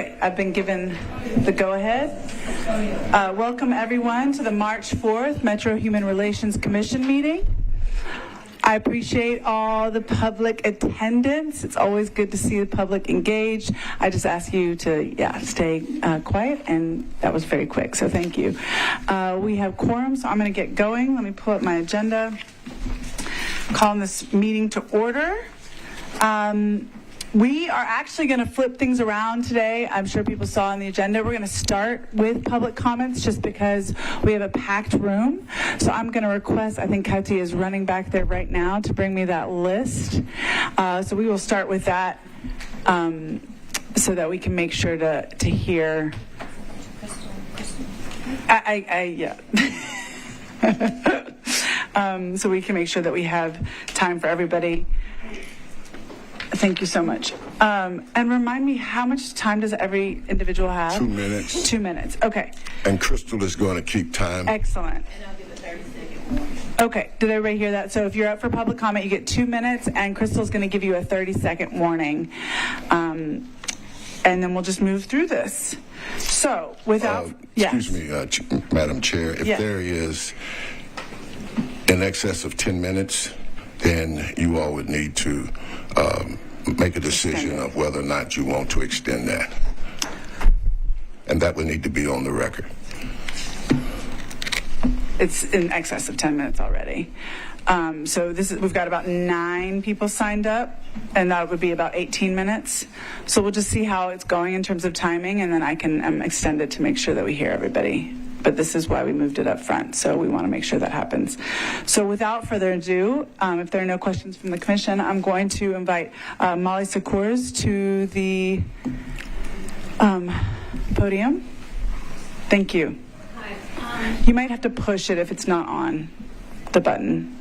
Okay, I've been given the go-ahead. Welcome everyone to the March 4th Metro Human Relations Commission meeting. I appreciate all the public attendance. It's always good to see the public engaged. I just ask you to, stay quiet, and that was very quick, so thank you. We have quorum, so I'm going to get going. Let me pull up my agenda. Calling this meeting to order. We are actually going to flip things around today. I'm sure people saw on the agenda. We're going to start with public comments just because we have a packed room. So I'm going to request, I think Katia is running back there right now to bring me that list. So we will start with that so that we can make sure to hear. So we can make sure that we have time for everybody. Thank you so much. And remind me, how much time does every individual have? 2 minutes. 2 minutes, okay. And Crystal is going to keep time. Excellent. And I'll give a 30-second warning. Okay, did everybody hear that? So if you're up for public comment, you get 2 minutes, and Crystal's going to give you a 30-second warning. And then we'll just move through this. So without... Excuse me, Madam Chair, if there is in excess of 10 minutes, then you all would need to make a decision of whether or not you want to extend that. And that would need to be on the record. It's in excess of 10 minutes already. So we've got about 9 people signed up, and that would be about 18 minutes. So we'll just see how it's going in terms of timing, and then I can extend it to make sure that we hear everybody. But this is why we moved it up front, so we want to make sure that happens. So without further ado, if there are no questions from the commission, I'm going to invite Molly Secours to the podium. Thank you. Hi. You might have to push it if it's not on the button.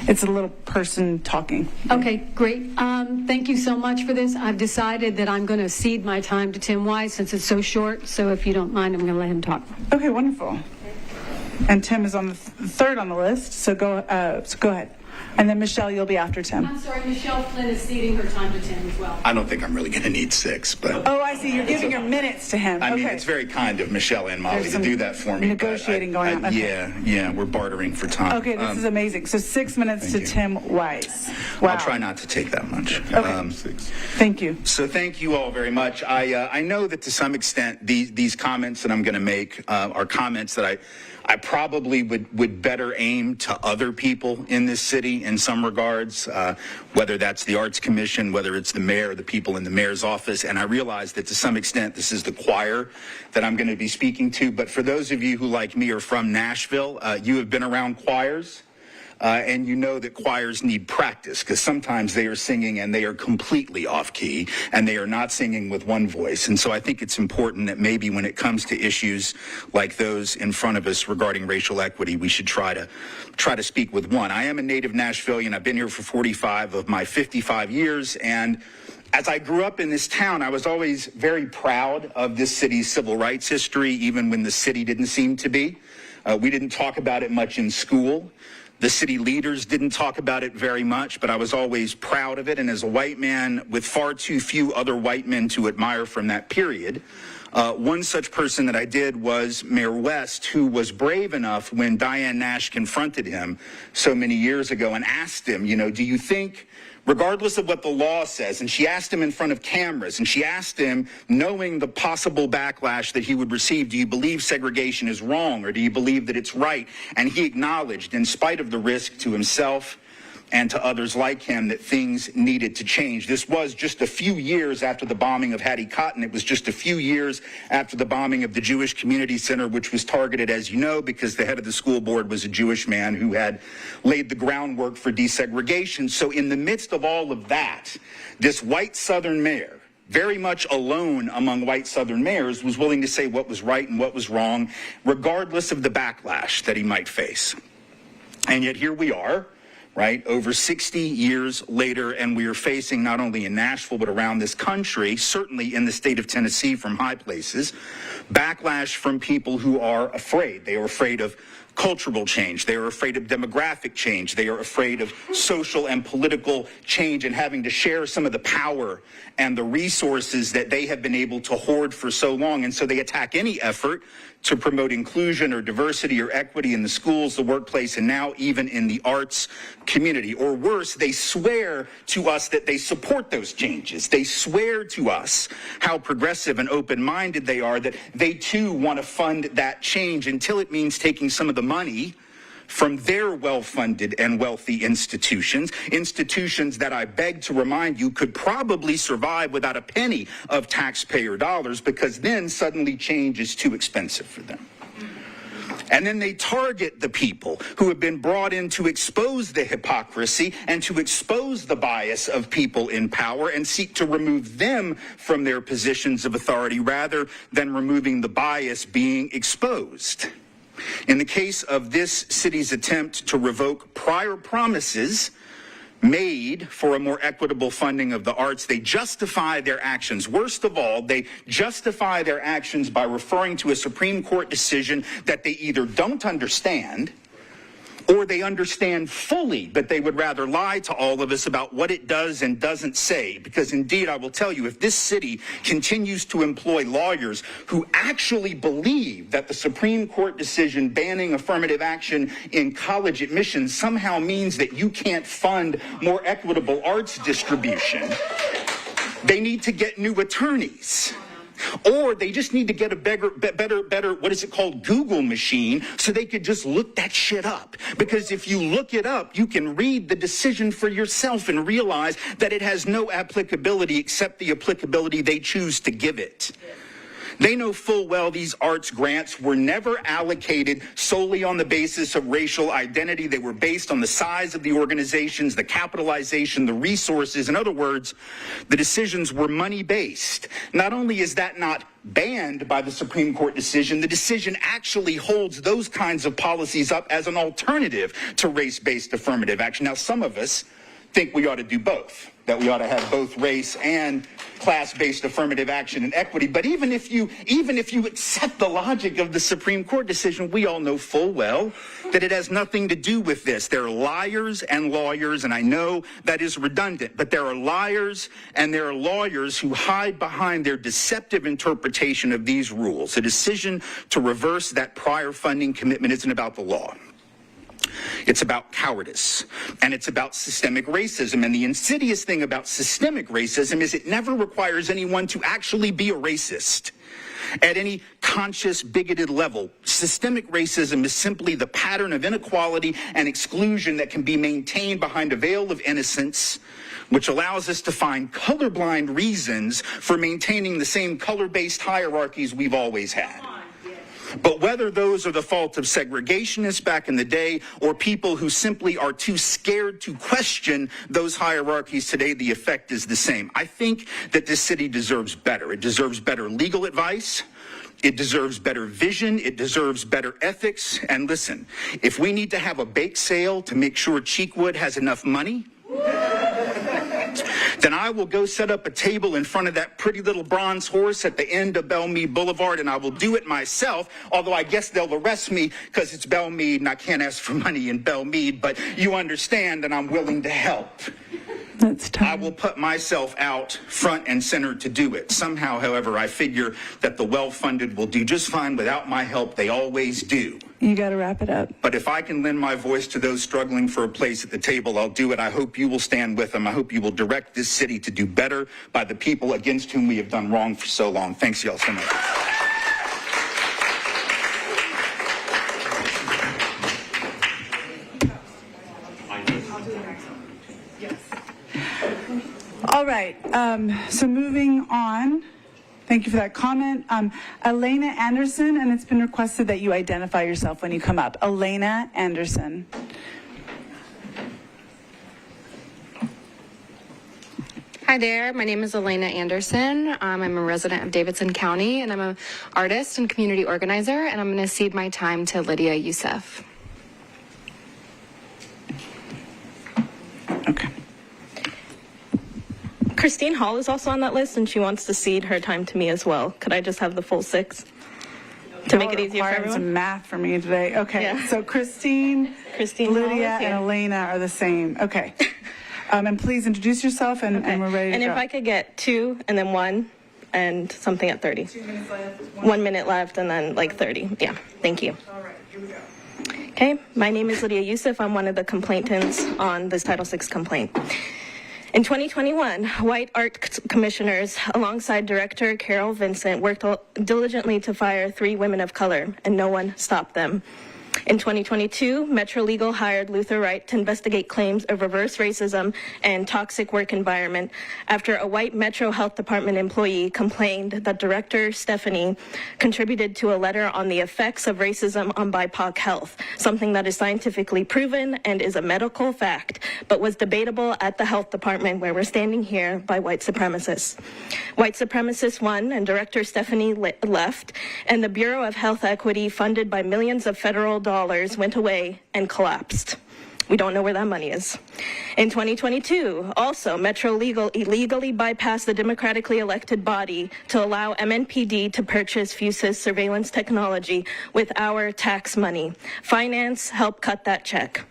It's a little person talking. Okay, great. Thank you so much for this. I've decided that I'm going to cede my time to Tim Wise since it's so short. So if you don't mind, I'm going to let him talk. Okay, wonderful. And Tim is on the third on the list, so go ahead. And then Michelle, you'll be after Tim. I'm sorry, Michelle Flynn is ceding her time to Tim as well. I don't think I'm really going to need 6, but... Oh, I see. You're giving your minutes to him. I mean, it's very kind of Michelle and Molly to do that for me. Negotiating going on. Okay. Yeah, we're bartering for time. Okay, this is amazing. So 6 minutes to Tim Wise. Wow. I'll try not to take that much. Okay. 6. Thank you. So thank you all very much. I know that to some extent these comments that I'm going to make are comments that I probably would better aim to other people in this city in some regards, whether that's the Arts Commission, whether it's the mayor, the people in the mayor's office. And I realize that to some extent this is the choir that I'm going to be speaking to. But for those of you who, like me, are from Nashville, you have been around choirs. And you know that choirs need practice because sometimes they are singing and they are completely off key and they are not singing with one voice. And so I think it's important that maybe when it comes to issues like those in front of us regarding racial equity, we should try to speak with one. I am a native Nashvilleian. I've been here for 45 of my 55 years. And as I grew up in this town, I was always very proud of this city's civil rights history, even when the city didn't seem to be. We didn't talk about it much in school. The city leaders didn't talk about it very much, but I was always proud of it. And as a white man with far too few other white men to admire from that period, one such person that I did was Mayor West, who was brave enough when Diane Nash confronted him so many years ago and asked him, do you think, regardless of what the law says, and she asked him in front of cameras, and she asked him, knowing the possible backlash that he would receive, do you believe segregation is wrong, or do you believe that it's right? And he acknowledged, in spite of the risk to himself and to others like him, that things needed to change. This was just a few years after the bombing of Hattie Cotton. It was just a few years after the bombing of the Jewish Community Center, which was targeted, as you know, because the head of the school board was a Jewish man who had laid the groundwork for desegregation. So in the midst of all of that, this white Southern mayor, very much alone among white Southern mayors, was willing to say what was right and what was wrong, regardless of the backlash that he might face. And yet here we are, right, over 60 years later, and we are facing not only in Nashville but around this country, certainly in the state of Tennessee from high places, backlash from people who are afraid. They are afraid of cultural change. They are afraid of demographic change. They are afraid of social and political change and having to share some of the power and the resources that they have been able to hoard for so long. And so they attack any effort to promote inclusion or diversity or equity in the schools, the workplace, and now even in the arts community. Or worse, they swear to us that they support those changes. They swear to us how progressive and open-minded they are, that they too want to fund that change until it means taking some of the money from their well-funded and wealthy institutions that I beg to remind you could probably survive without a penny of taxpayer dollars, because then suddenly change is too expensive for them. And then they target the people who have been brought in to expose the hypocrisy and to expose the bias of people in power and seek to remove them from their positions of authority rather than removing the bias being exposed. In the case of this city's attempt to revoke prior promises made for a more equitable funding of the arts, they justify their actions. Worst of all, they justify their actions by referring to a Supreme Court decision that they either don't understand or they understand fully, but they would rather lie to all of us about what it does and doesn't say. Because indeed, I will tell you, if this city continues to employ lawyers who actually believe that the Supreme Court decision banning affirmative action in college admissions somehow means that you can't fund more equitable arts distribution, they need to get new attorneys. Or they just need to get a better, what is it called, Google machine, so they could just look that shit up. Because if you look it up, you can read the decision for yourself and realize that it has no applicability except the applicability they choose to give it. They know full well these arts grants were never allocated solely on the basis of racial identity. They were based on the size of the organizations, the capitalization, the resources. In other words, the decisions were money-based. Not only is that not banned by the Supreme Court decision, the decision actually holds those kinds of policies up as an alternative to race-based affirmative action. Now, some of us think we ought to do both, that we ought to have both race and class-based affirmative action and equity. But even if you accept the logic of the Supreme Court decision, we all know full well that it has nothing to do with this. There are liars and lawyers, and I know that is redundant, but there are liars and there are lawyers who hide behind their deceptive interpretation of these rules. The decision to reverse that prior funding commitment isn't about the law. It's about cowardice, and it's about systemic racism. And the insidious thing about systemic racism is it never requires anyone to actually be a racist at any conscious, bigoted level. Systemic racism is simply the pattern of inequality and exclusion that can be maintained behind a veil of innocence, which allows us to find colorblind reasons for maintaining the same color-based hierarchies we've always had. But whether those are the fault of segregationists back in the day or people who simply are too scared to question those hierarchies today, the effect is the same. I think that this city deserves better. It deserves better legal advice. It deserves better vision. It deserves better ethics. And listen, if we need to have a bake sale to make sure Cheekwood has enough money, then I will go set up a table in front of that pretty little bronze horse at the end of Belmead Boulevard, and I will do it myself, although I guess they'll arrest me because it's Belmead and I can't ask for money in Belmead, but you understand that I'm willing to help. That's tough. I will put myself out front and center to do it. Somehow, however, I figure that the well-funded will do just fine without my help. They always do. You got to wrap it up. But if I can lend my voice to those struggling for a place at the table, I'll do it. I hope you will stand with them. I hope you will direct this city to do better by the people against whom we have done wrong for so long. Thanks, y'all, so much. All right, so moving on. Thank you for that comment. Elena Anderson, and it's been requested that you identify yourself when you come up. Elena Anderson. Hi there, my name is Elena Anderson. I'm a resident of Davidson County, and I'm an artist and community organizer, and I'm going to cede my time to Lydia Youssef. Okay. Christine Hall is also on that list, and she wants to cede her time to me as well. Could I just have the full 6? to make it easier for Requiring some everyone. math for me today. Okay, Yeah. so Christine, Christine Lydia, Hollis, and yeah. Elena are the same. Okay. And please introduce yourself, and we're ready to And go. if I could get 2 and then 1 and something at 30. 2 minutes left. 1 minute left and then like 30. Yeah, thank you. All right, here we go. Okay, my name is Lydia Youssef. I'm one of the complainants on this Title VI complaint. In 2021, white art commissioners, alongside director Carol Vincent, worked diligently to fire 3 women of color, and no one stopped them. In 2022, Metro Legal hired Luther Wright to investigate claims of reverse racism and toxic work environment after a white Metro Health Department employee complained that Director Stephanie contributed to a letter on the effects of racism on BIPOC health, something that is scientifically proven and is a medical fact, but was debatable at the health department where we're standing here by white supremacists. White supremacists won, and Director Stephanie left, and the Bureau of Health Equity, funded by millions of federal dollars, went away and collapsed. We don't know where that money is. In 2022, also, Metro Legal illegally bypassed the democratically elected body to allow MNPD to purchase Fusus surveillance technology with our tax money. Finance helped cut that check.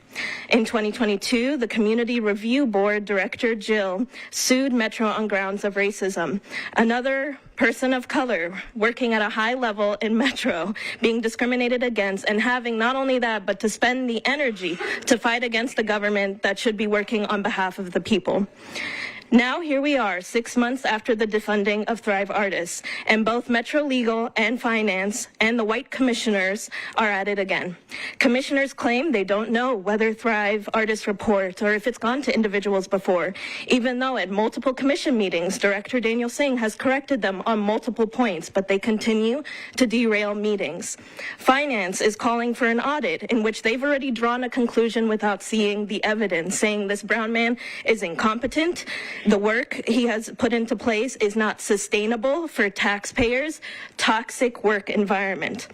In 2022, the Community Review Board Director Jill sued Metro on grounds of racism. Another person of color working at a high level in Metro being discriminated against, and having not only that, but to spend the energy to fight against the government that should be working on behalf of the people. Now here we are, 6 months after the defunding of Thrive Artists, and both Metro Legal and Finance and the white commissioners are at it again. Commissioners claim they don't know whether Thrive Artists report or if it's gone to individuals before, even though at multiple commission meetings, Director Daniel Singh has corrected them on multiple points, but they continue to derail meetings. Finance is calling for an audit in which they've already drawn a conclusion without seeing the evidence, saying this brown man is incompetent. The work he has put into place is not sustainable for taxpayers, toxic work environment.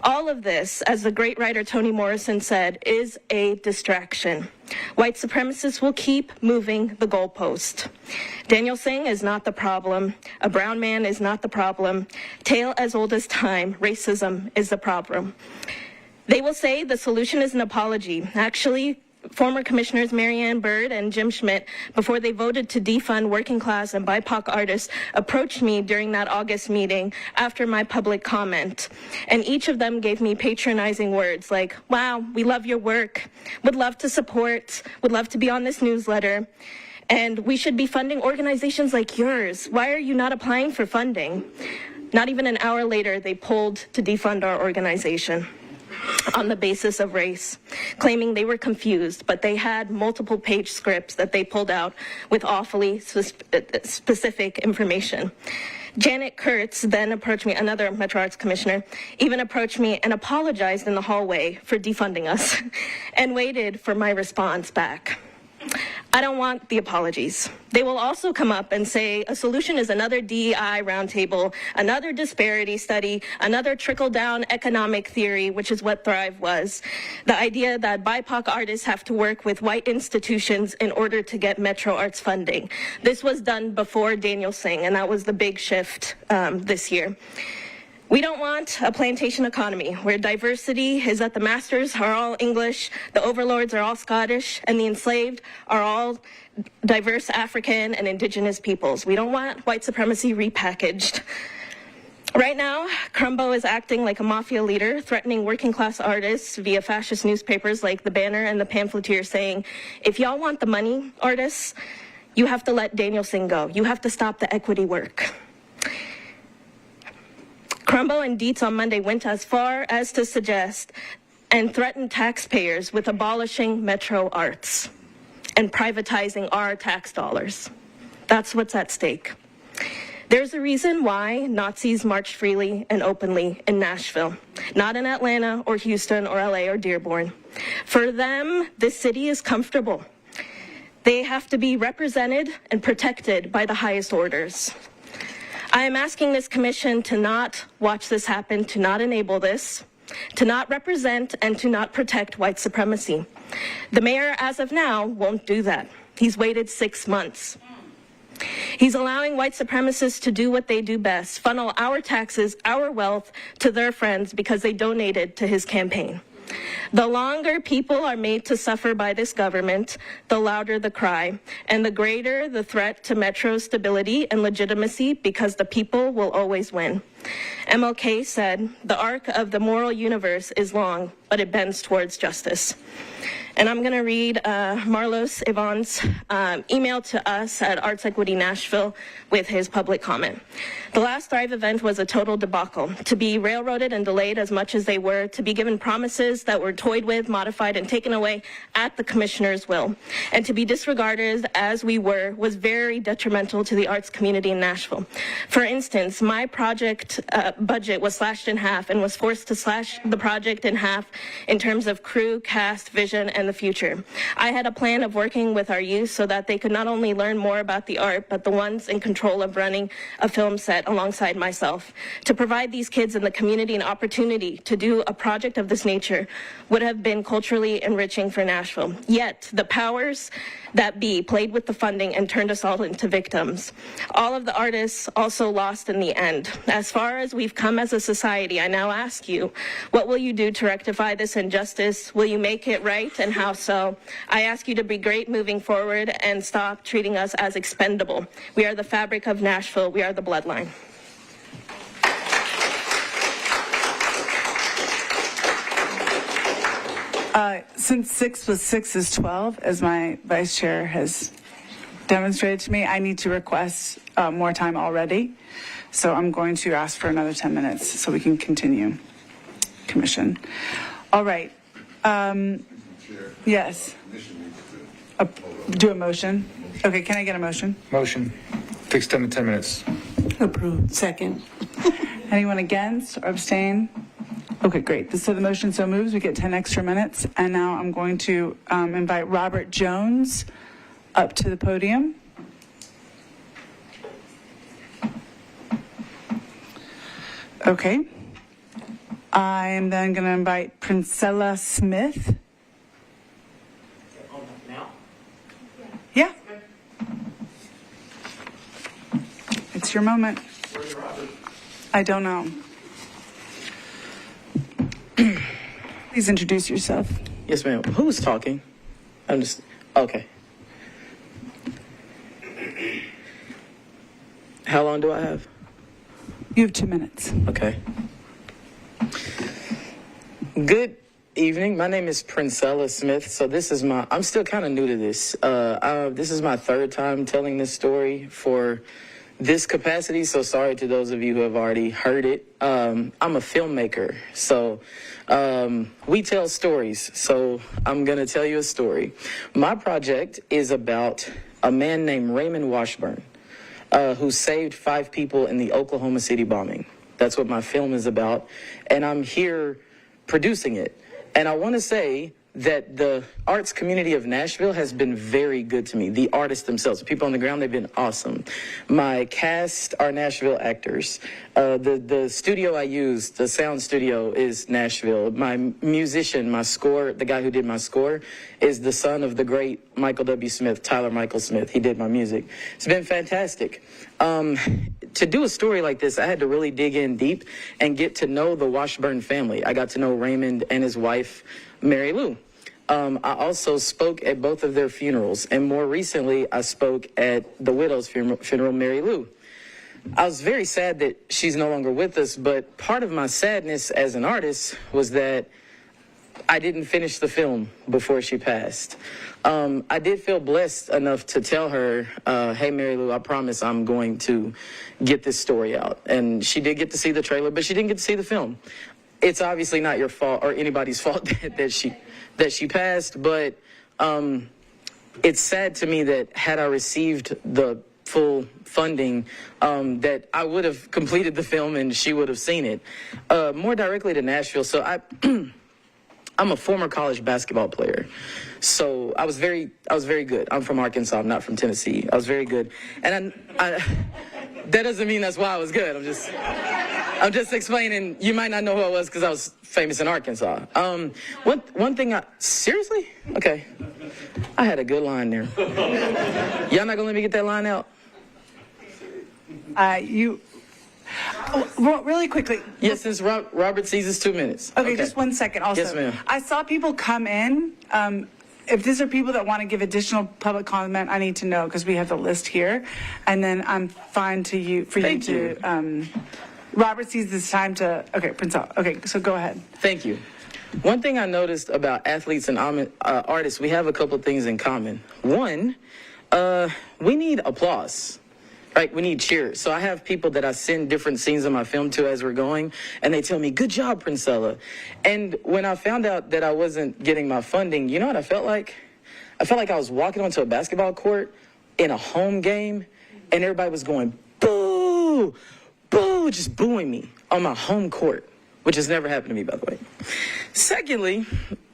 All of this, as the great writer Toni Morrison said, is a distraction. White supremacists will keep moving the goalpost. Daniel Singh is not the problem. A brown man is not the problem. Tale as old as time, racism is the problem. They will say the solution is an apology. Actually, former Commissioners Marianne Bird and Jim Schmidt, before they voted to defund working class and BIPOC artists, approached me during that August meeting after my public comment. And each of them gave me patronizing words like, wow, we love your work, would love to support, would love to be on this newsletter, and we should be funding organizations like yours. Why are you not applying for funding? Not even an hour later, they pulled to defund our organization on the basis of race, claiming they were confused, but they had multiple page scripts that they pulled out with awfully specific information. Janet Kurtz then approached me, another Metro Arts commissioner, even approached me and apologized in the hallway for defunding us and waited for my response back. I don't want the apologies. They will also come up and say a solution is another DEI roundtable, another disparity study, another trickle-down economic theory, which is what Thrive was. The idea that BIPOC artists have to work with white institutions in order to get Metro Arts funding. This was done before Daniel Singh, and that was the big shift this year. We don't want a plantation economy where diversity is that the masters are all English, the overlords are all Scottish, and the enslaved are all diverse African and indigenous peoples. We don't want white supremacy repackaged. Right now, Crumbo is acting like a mafia leader, threatening working class artists via fascist newspapers like The Banner and The Pamphleteer, saying, if y'all want the money, artists, you have to let Daniel Singh go. You have to stop the equity work. Crumbo and Dietz on Monday went as far as to suggest and threaten taxpayers with abolishing Metro Arts and privatizing our tax dollars. That's what's at stake. There's a reason why Nazis marched freely and openly in Nashville, not in Atlanta or Houston or LA or Dearborn. For them, this city is comfortable. They have to be represented and protected by the highest orders. I am asking this commission to not watch this happen, to not enable this, to not represent and to not protect white supremacy. The mayor, as of now, won't do that. He's waited 6 months. He's allowing white supremacists to do what they do best, funnel our taxes, our wealth to their friends because they donated to his campaign. The longer people are made to suffer by this government, the louder the cry, and the greater the threat to Metro's stability and legitimacy because the people will always win. MLK said, "The arc of the moral universe is long, but it bends towards justice." And I'm going to read Marlos Ivan's email to us at Arts Equity Nashville with his public comment. "The last Thrive event was a total debacle. To be railroaded and delayed as much as they were, to be given promises that were toyed with, modified, and taken away at the commissioner's will, and to be disregarded as we were was very detrimental to the arts community in Nashville. For instance, my project budget was slashed in half and was forced to slash the project in half in terms of crew, cast, vision, and the future. I had a plan of working with our youth so that they could not only learn more about the art, but the ones in control of running a film set alongside myself. To provide these kids in the community an opportunity to do a project of this nature would have been culturally enriching for Nashville. Yet, the powers that be played with the funding and turned us all into victims. All of the artists also lost in the end. As far as we've come as a society, I now ask you, what will you do to rectify this injustice? Will you make it right, and how so? I ask you to be great moving forward and stop treating us as expendable. We are the fabric of Nashville. We are the bloodline." Since 6 plus 6 is 12, as my vice chair has demonstrated to me, I need to request more time already. So I'm going to ask for another 10 minutes so we can continue. Commission. All right. Yes. Do a motion. Okay, can I get a motion? Motion. Fixed time to 10 minutes. Approved. Second. Anyone against or abstain? Okay, great. So the motion so moves. We get 10 extra minutes. And now I'm going to invite Robert Jones up to the podium. Okay. I am then going to invite Princella Smith. Yeah. It's your moment. I don't know. Please introduce yourself. Yes, ma'am. Who's talking? I'm just, okay. How long do I have? You have 2 minutes. Okay. Good evening. My name is Princella Smith. So this is I'm still kind of new to this. This is my third time telling this story for this capacity, so sorry to those of you who have already heard it. I'm a filmmaker, so we tell stories, so I'm going to tell you a story. My project is about a man named Raymond Washburn, who saved 5 people in the Oklahoma City bombing. That's what my film is about, and I'm here producing it. And I want to say that the arts community of Nashville has been very good to me. The artists themselves, the people on the ground, they've been awesome. My cast are Nashville actors. The studio I use, the sound studio, is Nashville. My musician, my score, the guy who did my score, is the son of the great Michael W. Smith, Tyler Michael Smith. He did my music. It's been fantastic. To do a story like this, I had to really dig in deep and get to know the Washburn family. I got to know Raymond and his wife, Mary Lou. I also spoke at both of their funerals, and more recently, I spoke at the widow's funeral, Mary Lou. I was very sad that she's no longer with us, but part of my sadness as an artist was that I didn't finish the film before she passed. I did feel blessed enough to tell her, hey, Mary Lou, I promise I'm going to get this story out. And she did get to see the trailer, but she didn't get to see the film. It's obviously not your fault or anybody's fault that she passed, but it's sad to me that had I received the full funding, that I would have completed the film and she would have seen it. More directly to Nashville, so I'm a former college basketball player, so I was very good. I'm from Arkansas, I'm not from Tennessee. I was very good, and that doesn't mean that's why I was good. I'm just explaining. You might not know who I was because I was famous in Arkansas. One thing seriously? Okay. I had a good line there. Y'all not gonna let me get that line out? Well, really quickly. Yes, since Robert sees his 2 minutes. Okay, just 1 second also. Yes, ma'am. I saw people come in. If these are people that want to give additional public comment, I need to know because we have the list here. And then I'm fine for you to, Robert sees this time to, okay, Princella. Okay, so go ahead. Thank you. One thing I noticed about athletes and artists, we have a couple of things in common. One, we need applause. Right, we need cheers. So I have people that I send different scenes of my film to as we're going, and they tell me, "Good job, Princella." And when I found out that I wasn't getting my funding, you know what I felt like? I felt like I was walking onto a basketball court in a home game, and everybody was going, "Boo, boo," just booing me on my home court, which has never happened to me, by the way. Secondly,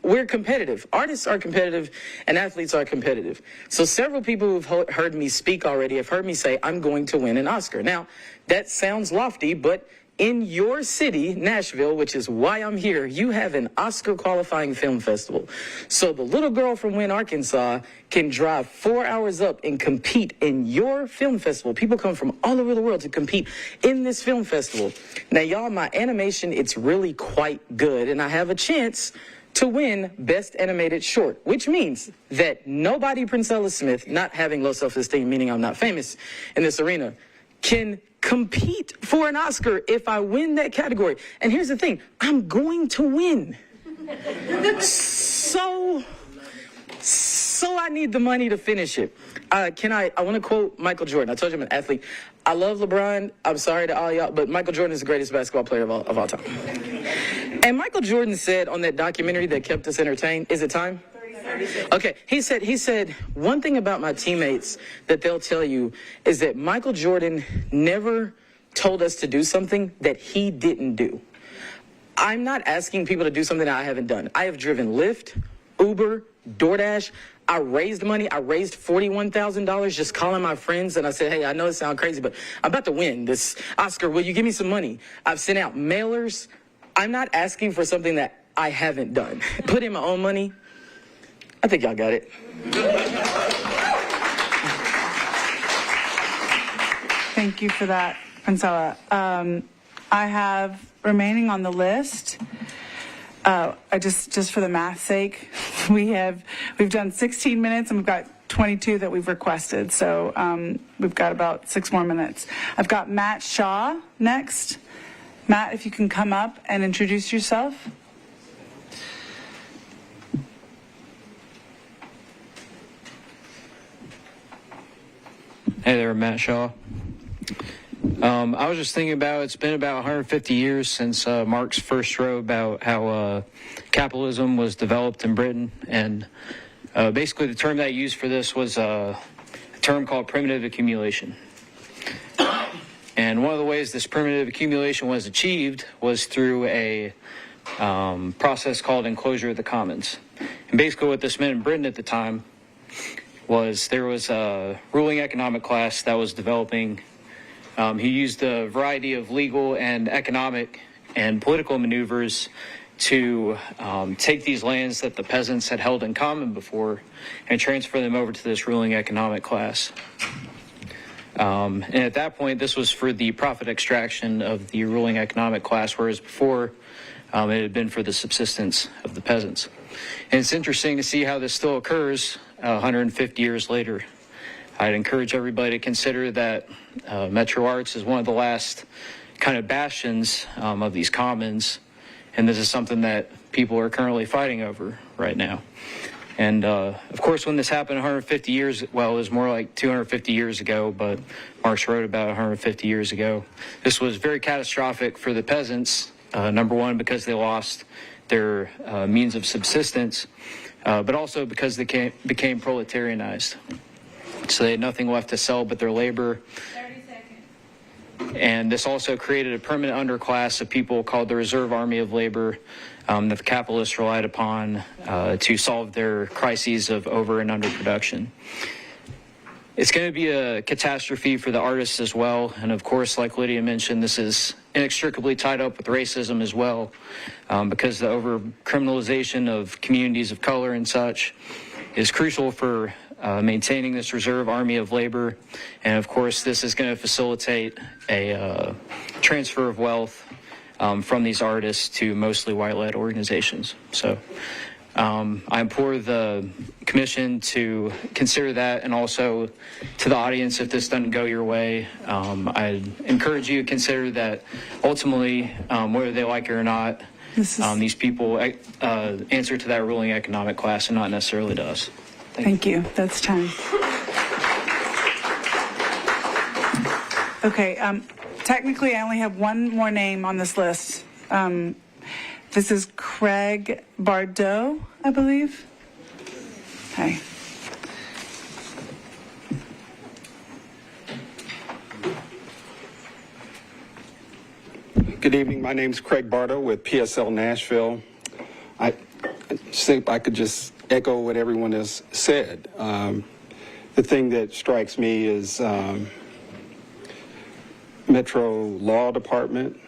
we're competitive. Artists are competitive and athletes are competitive. So several people who've heard me speak already have heard me say, I'm going to win an Oscar. Now, that sounds lofty, but in your city, Nashville, which is why I'm here, you have an Oscar qualifying film festival. So the little girl from Wynne, Arkansas can drive 4 hours up and compete in your film festival. People come from all over the world to compete in this film festival. Now, y'all, my animation, it's really quite good, and I have a chance to win Best Animated Short, which means that nobody Princella Smith, not having low self-esteem, meaning I'm not famous in this arena, can compete for an Oscar if I win that category. And here's the thing, I'm going to win. So I need the money to finish it. I want to quote Michael Jordan. I told you I'm an athlete. I love LeBron. I'm sorry to all y'all, but Michael Jordan is the greatest basketball player of all time. And Michael Jordan said on that documentary that kept us entertained, is it time? 30 seconds. Okay, he said, one thing about my teammates that they'll tell you is that Michael Jordan never told us to do something that he didn't do. I'm not asking people to do something that I haven't done. I have driven Lyft, Uber, DoorDash. I raised money. I raised $41,000 just calling my friends, and I said, hey, I know it sounds crazy, but I'm about to win this Oscar. Will you give me some money? I've sent out mailers. I'm not asking for something that I haven't done. Put in my own money. I think y'all got it. Thank you for that, Princella. I have remaining on the list, just for the math's sake, we've done 16 minutes and we've got 22 that we've requested. So we've got about 6 more minutes. I've got Matt Shaw next. Matt, if you can come up and introduce yourself. Hey there, Matt Shaw. I was just thinking about, it's been about 150 years since Marx first wrote about how capitalism was developed in Britain. And basically the term that he used for this was a term called primitive accumulation. And one of the ways this primitive accumulation was achieved was through a process called enclosure of the commons. And basically what this meant in Britain at the time was there was a ruling economic class that was developing. He used a variety of legal and economic and political maneuvers to take these lands that the peasants had held in common before and transfer them over to this ruling economic class. And at that point, this was for the profit extraction of the ruling economic class, whereas before it had been for the subsistence of the peasants. And it's interesting to see how this still occurs 150 years later. I'd encourage everybody to consider that Metro Arts is one of the last kind of bastions of these commons, and this is something that people are currently fighting over right now. And of course, when this happened 150 years, well, it was more like 250 years ago, but Marx wrote about 150 years ago. This was very catastrophic for the peasants, number one, because they lost their means of subsistence, but also because they became proletarianized. So they had nothing left to sell but their labor. 30 seconds. And this also created a permanent underclass of people called the Reserve Army of Labor that the capitalists relied upon to solve their crises of over and underproduction. It's going to be a catastrophe for the artists as well. And of course, like Lydia mentioned, this is inextricably tied up with racism as well, because the over-criminalization of communities of color and such is crucial for maintaining this reserve army of labor. And of course, this is going to facilitate a transfer of wealth from these artists to mostly white-led organizations. So I implore the commission to consider that, and also to the audience, if this doesn't go your way, I encourage you to consider that ultimately, whether they like it or not, these people answer to that ruling economic class and not necessarily to us. Thank you. That's time. Okay. Technically, I only have one more name on this list. This is Craig Bardot, I believe. Hi. Good evening. My name is Craig Bardot with PSL Nashville. I think I could just echo what everyone has said. The thing that strikes me is Metro Law Department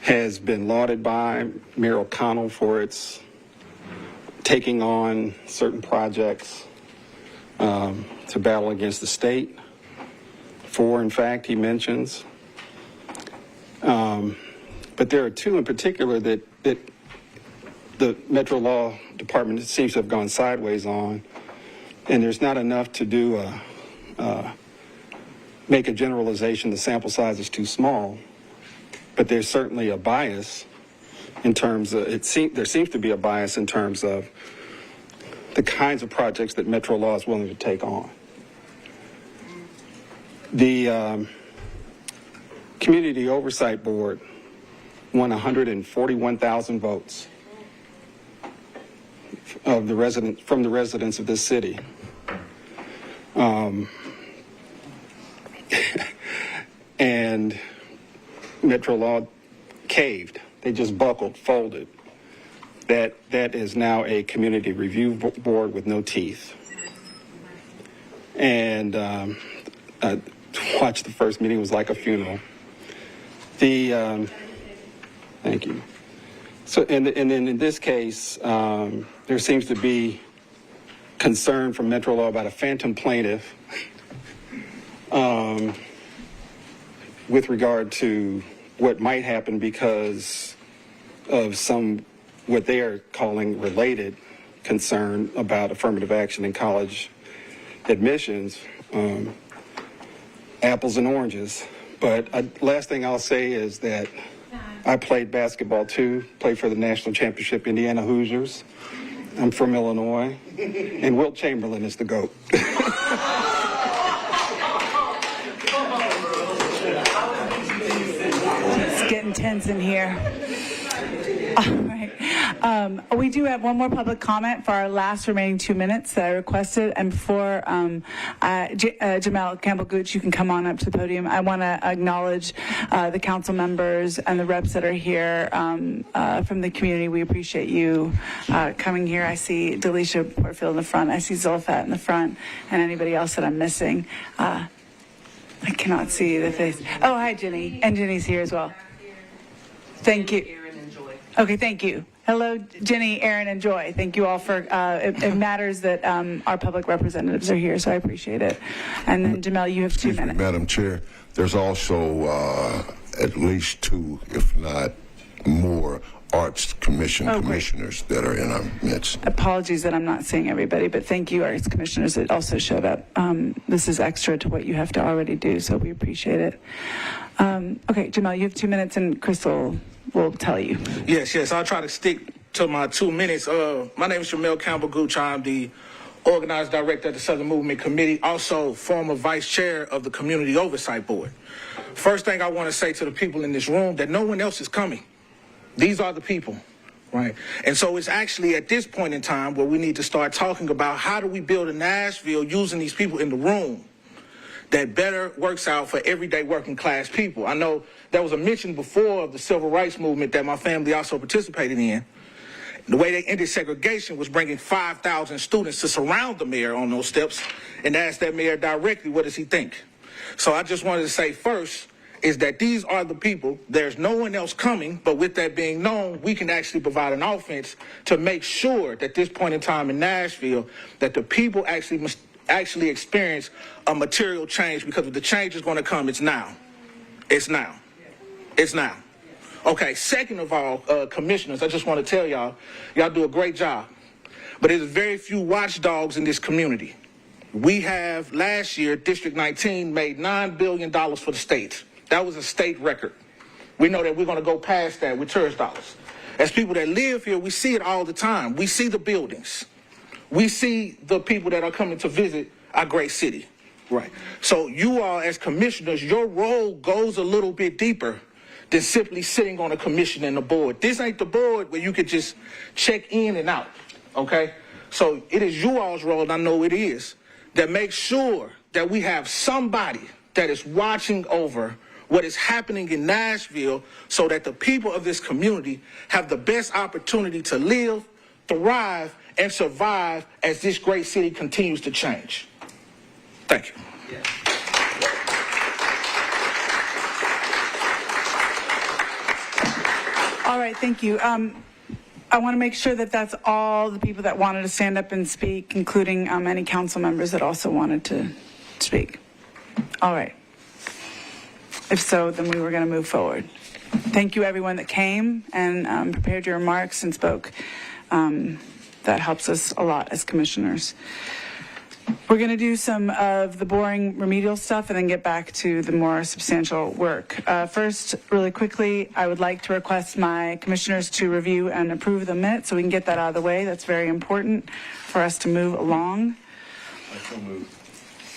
has been lauded by Mayor O'Connell for its taking on certain projects to battle against the state. 4, in fact, he mentions. But there are 2 in particular that the Metro Law Department seems to have gone sideways on, and there's not enough to do make a generalization. The sample size is too small, but there's certainly a bias in terms of there seems to be a bias in terms of the kinds of projects that Metro Law is willing to take on. The Community Oversight Board won 141,000 votes from the residents of this city. And Metro Law caved. They just buckled, folded. That is now a community review board with no teeth. And I watched the first meeting. It was like a funeral. Thank you. So, and then in this case, there seems to be concern from Metro Law about a phantom plaintiff with regard to what might happen because of what they are calling related concern about affirmative action in college admissions. Apples and oranges. But last thing I'll say is that I played basketball too, played for the national championship Indiana Hoosiers. I'm from Illinois, and Wilt Chamberlain is the GOAT. It's getting tense in here. All right. We do have one more public comment for our last remaining 2 minutes that I requested. And before Jamel Campbell-Gooch, you can come on up to the podium. I want to acknowledge the council members and the reps that are here from the community. We appreciate you coming here. I see Delisha Portfield in the front. I see Zulfat in the front, and anybody else that I'm missing. I cannot see the face. Oh, hi, Jenny. And Jenny's here as well. Thank you. Okay, thank you. Hello, Jenny, Aaron, and Joy. Thank you all for, it matters that our public representatives are here, so I appreciate it. And then, Jamel, you have 2 minutes. Madam Chair, there's also at least 2, if not more, Arts Commission commissioners that are in our midst. Apologies that I'm not seeing everybody, but thank you, Arts Commissioners, that also showed up. This is extra to what you have to already do, so we appreciate it. Okay, Jamel, you have 2 minutes, and Crystal will tell you. Yes. I'll try to stick to my 2 minutes. My name is Jamel Campbell-Gooch. I'm the organized director of the Southern Movement Committee, also former vice chair of the Community Oversight Board. First thing I want to say to the people in this room, that no one else is coming. These are the people, right? And so it's actually at this point in time where we need to start talking about how do we build a Nashville using these people in the room that better works out for everyday working class people. I know there was a mention before of the civil rights movement that my family also participated in. The way they ended segregation was bringing 5,000 students to surround the mayor on those steps and ask that mayor directly, what does he think? So I just wanted to say first is that these are the people. There's no one else coming, but with that being known, we can actually provide an offense to make sure that this point in time in Nashville, that the people actually experience a material change, because if the change is going to come, it's now. It's now. It's now. Okay, second of all, commissioners, I just want to tell y'all do a great job. But there's very few watchdogs in this community. We have, last year, District 19 made $9 billion for the state. That was a state record. We know that we're going to go past that with tourist dollars. As people that live here, we see it all the time. We see the buildings. We see the people that are coming to visit our great city. Right. So you all, as commissioners, your role goes a little bit deeper than simply sitting on a commission and a board. This ain't the board where you could just check in and out, okay? So it is you all's role, and I know it is, that makes sure that we have somebody that is watching over what is happening in Nashville so that the people of this community have the best opportunity to live, thrive, and survive as this great city continues to change. Thank you. All right, thank you. I want to make sure that that's all the people that wanted to stand up and speak, including any council members that also wanted to speak. All right. If so, then we were going to move forward. Thank you, everyone that came and prepared your remarks and spoke. That helps us a lot as commissioners. We're going to do some of the boring remedial stuff and then get back to the more substantial work. First, really quickly, I would like to request my commissioners to review and approve the minutes so we can get that out of the way. That's very important for us to move along.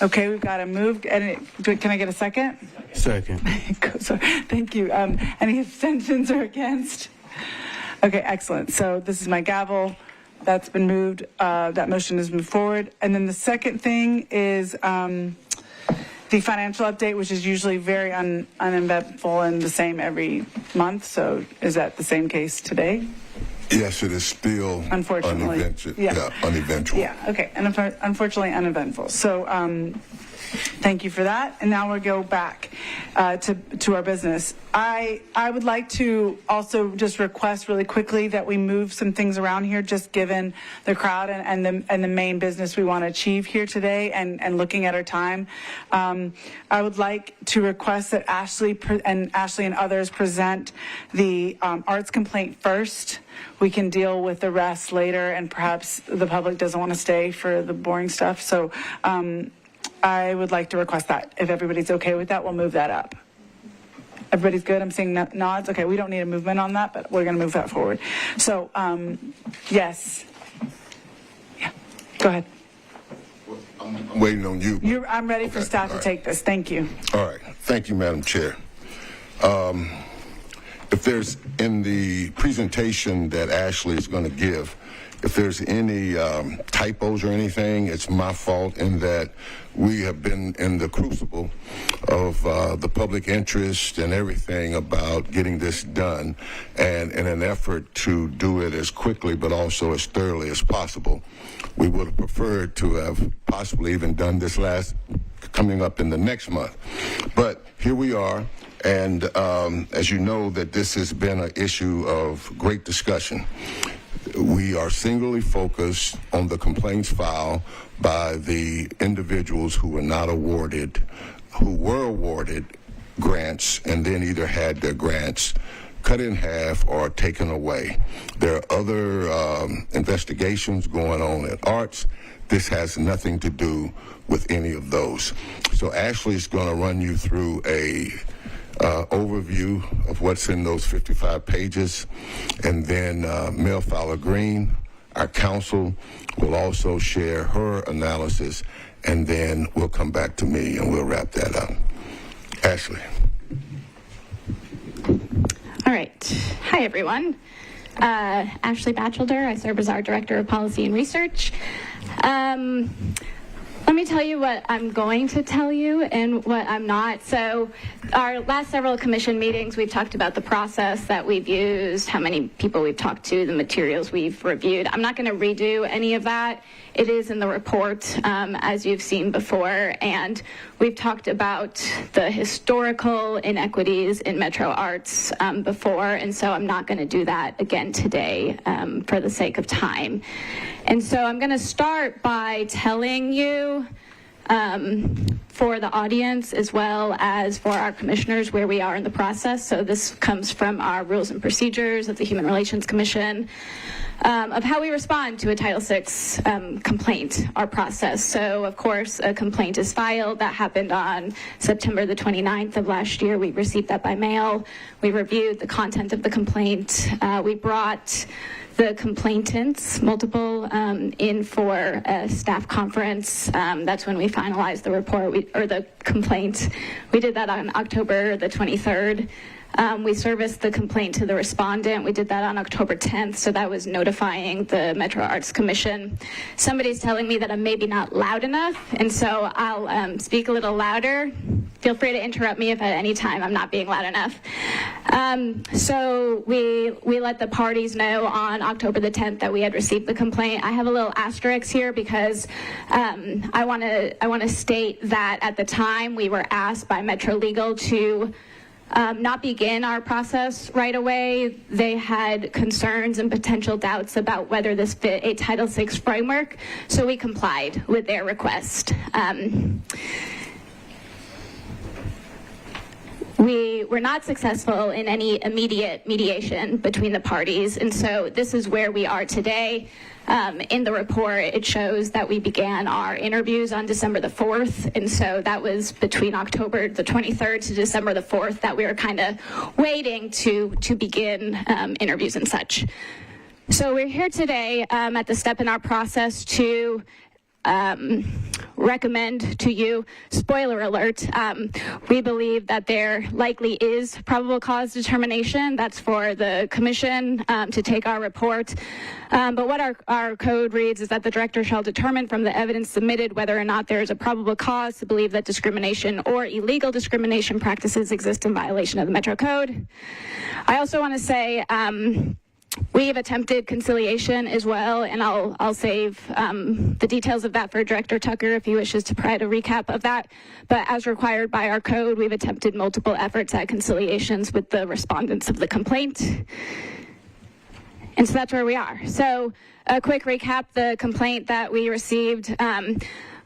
Okay, we've got to move. Can I get a second? Second. Thank you. Any abstentions or against? Okay, excellent. So this is my gavel. That's been moved. That motion has moved forward. And then the second thing is the financial update, which is usually very uneventful and the same every month. So is that the same case today? Yes, it is still unfortunately uneventful. Yeah, okay. And unfortunately uneventful. So thank you for that. And now we'll go back to our business. I would like to also just request really quickly that we move some things around here, just given the crowd and the main business we want to achieve here today and looking at our time. I would like to request that Ashley and others present the arts complaint first. We can deal with the rest later, and perhaps the public doesn't want to stay for the boring stuff. So I would like to request that. If everybody's okay with that, we'll move that up. Everybody's good? I'm seeing nods. Okay, we don't need a movement on that, but we're going to move that forward. So, yes. Yeah, go ahead. I'm waiting on you. I'm ready for staff to take this. Thank you. All right. Thank you, Madam Chair. If there's in the presentation that Ashley is going to give, if there's any typos or anything, it's my fault in that we have been in the crucible of the public interest and everything about getting this done, and in an effort to do it as quickly but also as thoroughly as possible. We would have preferred to have possibly even done this coming up in the next month. But here we are. And as you know, that this has been an issue of great discussion. We are singularly focused on the complaints filed by the individuals who were awarded grants and then either had their grants cut in half or taken away. There are other investigations going on at Arts. This has nothing to do with any of those. So Ashley's going to run you through a overview of what's in those 55 pages, and then Mel Fowler-Green, our counsel, will also share her analysis, and then we'll come back to me and we'll wrap that up. Ashley. All right. Hi, everyone. Ashley Batchelder. I serve as our Director of Policy and Research. Let me tell you what I'm going to tell you and what I'm not. So our last several commission meetings, we've talked about the process that we've used, how many people we've talked to, the materials we've reviewed. I'm not going to redo any of that. It is in the report, as you've seen before. And we've talked about the historical inequities in Metro Arts before, and so I'm not going to do that again today for the sake of time. And so I'm going to start by telling you, for the audience as well as for our commissioners, where we are in the process. So this comes from our rules and procedures of the Human Relations Commission, of how we respond to a Title VI complaint, our process. So of course, a complaint is filed. That happened on September the 29th of last year. We received that by mail. We reviewed the content of the complaint. We brought the complainants, multiple, in for a staff conference. That's when we finalized the report, or the complaint. We did that on October the 23rd. We serviced the complaint to the respondent. We did that on October 10th, so that was notifying the Metro Arts Commission. Somebody's telling me that I'm maybe not loud enough, and so I'll speak a little louder. Feel free to interrupt me if at any time I'm not being loud enough. So we let the parties know on October the 10th that we had received the complaint. I have a little asterisk here because I want to state that at the time we were asked by Metro Legal to not begin our process right away. They had concerns and potential doubts about whether this fit a Title VI framework, so we complied with their request. We were not successful in any immediate mediation between the parties, and so this is where we are today. In the report, it shows that we began our interviews on December the 4th, and so that was between October the 23rd to December the 4th that we were kind of waiting to begin interviews and such. So we're here today at the step in our process to recommend to you, spoiler alert, we believe that there likely is probable cause determination. That's for the commission to take our report. But what our code reads is that the director shall determine from the evidence submitted whether or not there is a probable cause to believe that discrimination or illegal discrimination practices exist in violation of the Metro Code. I also want to say, we've attempted conciliation as well, and I'll save the details of that for Director Tucker if he wishes to provide a recap of that. But as required by our code, we've attempted multiple efforts at conciliations with the respondents of the complaint. And so that's where we are. So a quick recap, the complaint that we received.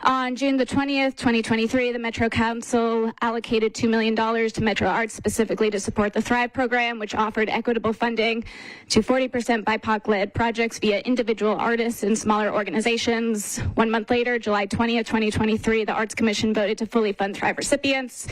On June the 20th, 2023, the Metro Council allocated $2 million to Metro Arts specifically to support the Thrive program, which offered equitable funding to 40% BIPOC-led projects via individual artists and smaller organizations. 1 month later, July 20th, 2023, the Arts Commission voted to fully fund Thrive recipients.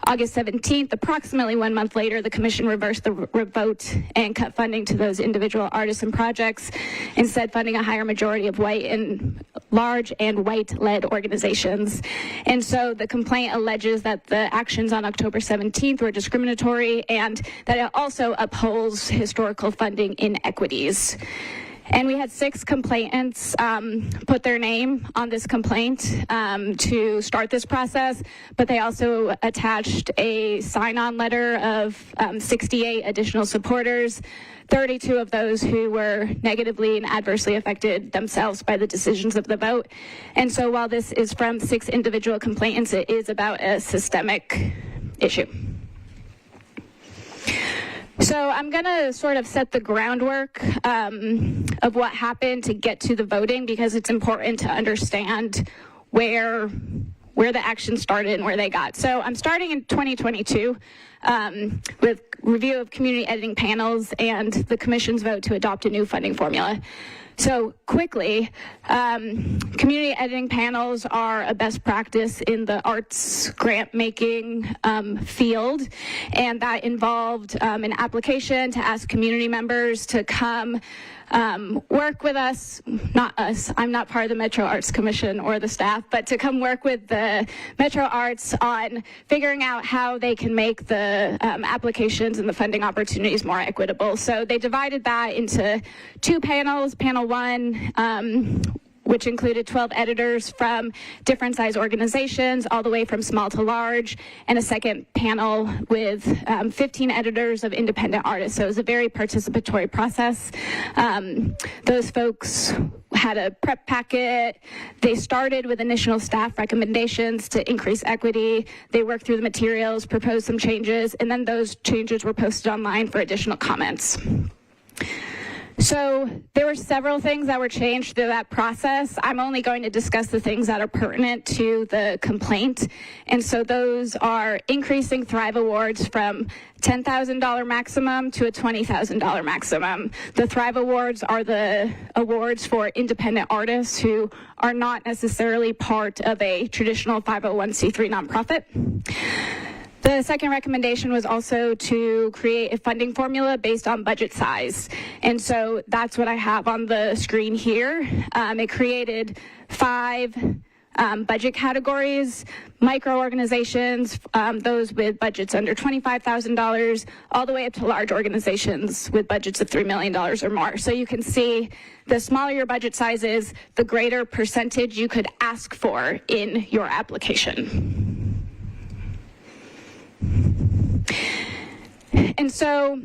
August 17th, approximately 1 month later, the commission reversed the vote and cut funding to those individual artists and projects, instead funding a higher majority of white and large and white-led organizations. And so the complaint alleges that the actions on October 17th were discriminatory and that it also upholds historical funding inequities. And we had 6 complainants put their name on this complaint to start this process, but they also attached a sign-on letter of 68 additional supporters, 32 of those who were negatively and adversely affected themselves by the decisions of the vote. And so while this is from 6 individual complainants, it is about a systemic issue. So I'm going to sort of set the groundwork of what happened to get to the voting, because it's important to understand where the action started and where they got. So I'm starting in 2022 with review of community editing panels and the commission's vote to adopt a new funding formula. So quickly, community editing panels are a best practice in the arts grant making field, and that involved an application to ask community members to come work with us, not us, I'm not part of the Metro Arts Commission or the staff, but to come work with the Metro Arts on figuring out how they can make the applications and the funding opportunities more equitable. So they divided that into 2 panels. Panel 1 which included 12 editors from different size organizations, all the way from small to large, and a second panel with 15 editors of independent artists. So it was a very participatory process. Those folks had a prep packet. They started with initial staff recommendations to increase equity. They worked through the materials, proposed some changes, and then those changes were posted online for additional comments. So there were several things that were changed through that process. I'm only going to discuss the things that are pertinent to the complaint. And so those are increasing Thrive Awards from $10,000 maximum to a $20,000 maximum. The Thrive Awards are the awards for independent artists who are not necessarily part of a traditional 501c3 nonprofit. The second recommendation was also to create a funding formula based on budget size. And so that's what I have on the screen here. It created 5 budget categories: micro organizations, those with budgets under $25,000, all the way up to large organizations with budgets of $3 million or more. So you can see the smaller your budget size is, the greater percentage you could ask for in your application. And so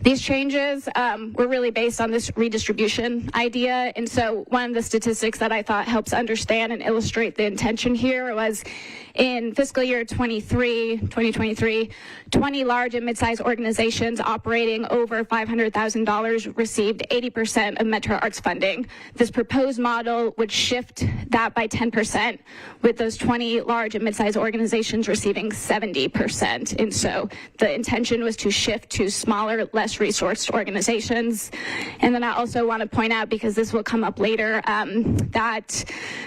these changes were really based on this redistribution idea. And so one of the statistics that I thought helps understand and illustrate the intention here was in fiscal year 2023, 20 large and mid-sized organizations operating over $500,000 received 80% of Metro Arts funding. This proposed model would shift that by 10%, with those 20 large and mid-sized organizations receiving 70%. And so the intention was to shift to smaller, less resourced organizations. And then I also want to point out, because this will come up later, that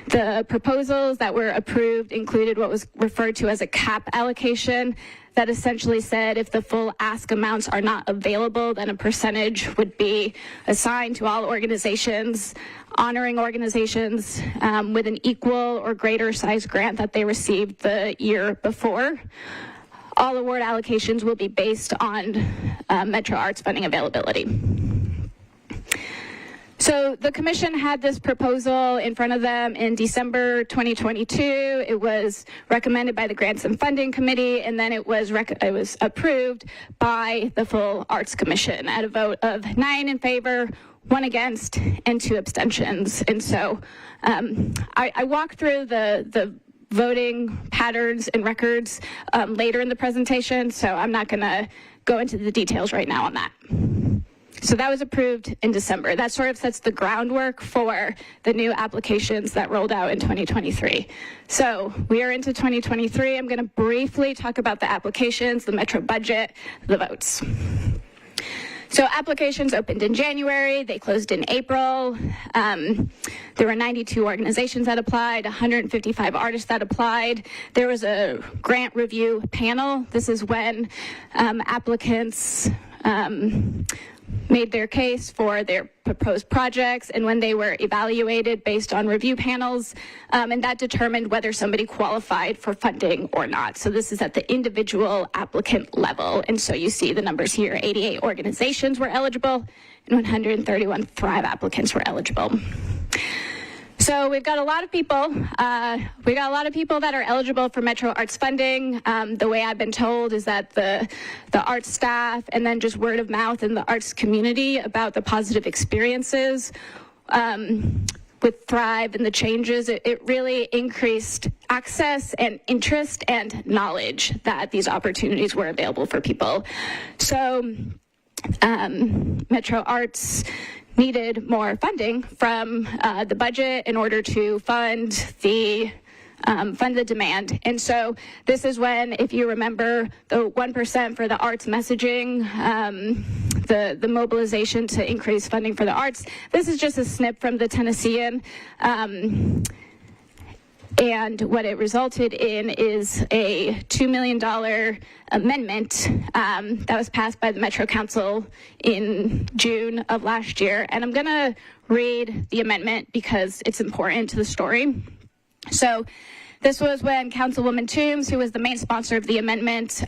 the proposals that were approved included what was referred to as a cap allocation that essentially said if the full ask amounts are not available, then a percentage would be assigned to all organizations, honoring organizations with an equal or greater size grant that they received the year before. All award allocations will be based on Metro Arts funding availability. So the commission had this proposal in front of them in December 2022. It was recommended by the Grants and Funding Committee, and then it was approved by the full Arts Commission at a vote of 9 in favor, 1 against, and 2 abstentions. And so I walked through the voting patterns and records later in the presentation, so I'm not going to go into the details right now on that. So that was approved in December. That sort of sets the groundwork for the new applications that rolled out in 2023. So we are into 2023. I'm going to briefly talk about the applications, the Metro budget, the votes. So applications opened in January, they closed in April. There were 92 organizations that applied, 155 artists that applied. There was a grant review panel. This is when applicants made their case for their proposed projects and when they were evaluated based on review panels, and that determined whether somebody qualified for funding or not. So this is at the individual applicant level. And so you see the numbers here: 88 organizations were eligible and 131 Thrive applicants were eligible. So we've got a lot of people. That are eligible for Metro Arts funding. The way I've been told is that the arts staff and then just word of mouth in the arts community about the positive experiences with Thrive and the changes, it really increased access and interest and knowledge that these opportunities were available for people. So Metro Arts needed more funding from the budget in order to fund the demand. And so this is when, if you remember, the 1% for the arts messaging, the mobilization to increase funding for the arts. This is just a snip from the Tennessean. And what it resulted in is a $2 million amendment that was passed by the Metro Council in June of last year. And I'm going to read the amendment because it's important to the story. So this was when Councilwoman Toombs, who was the main sponsor of the amendment,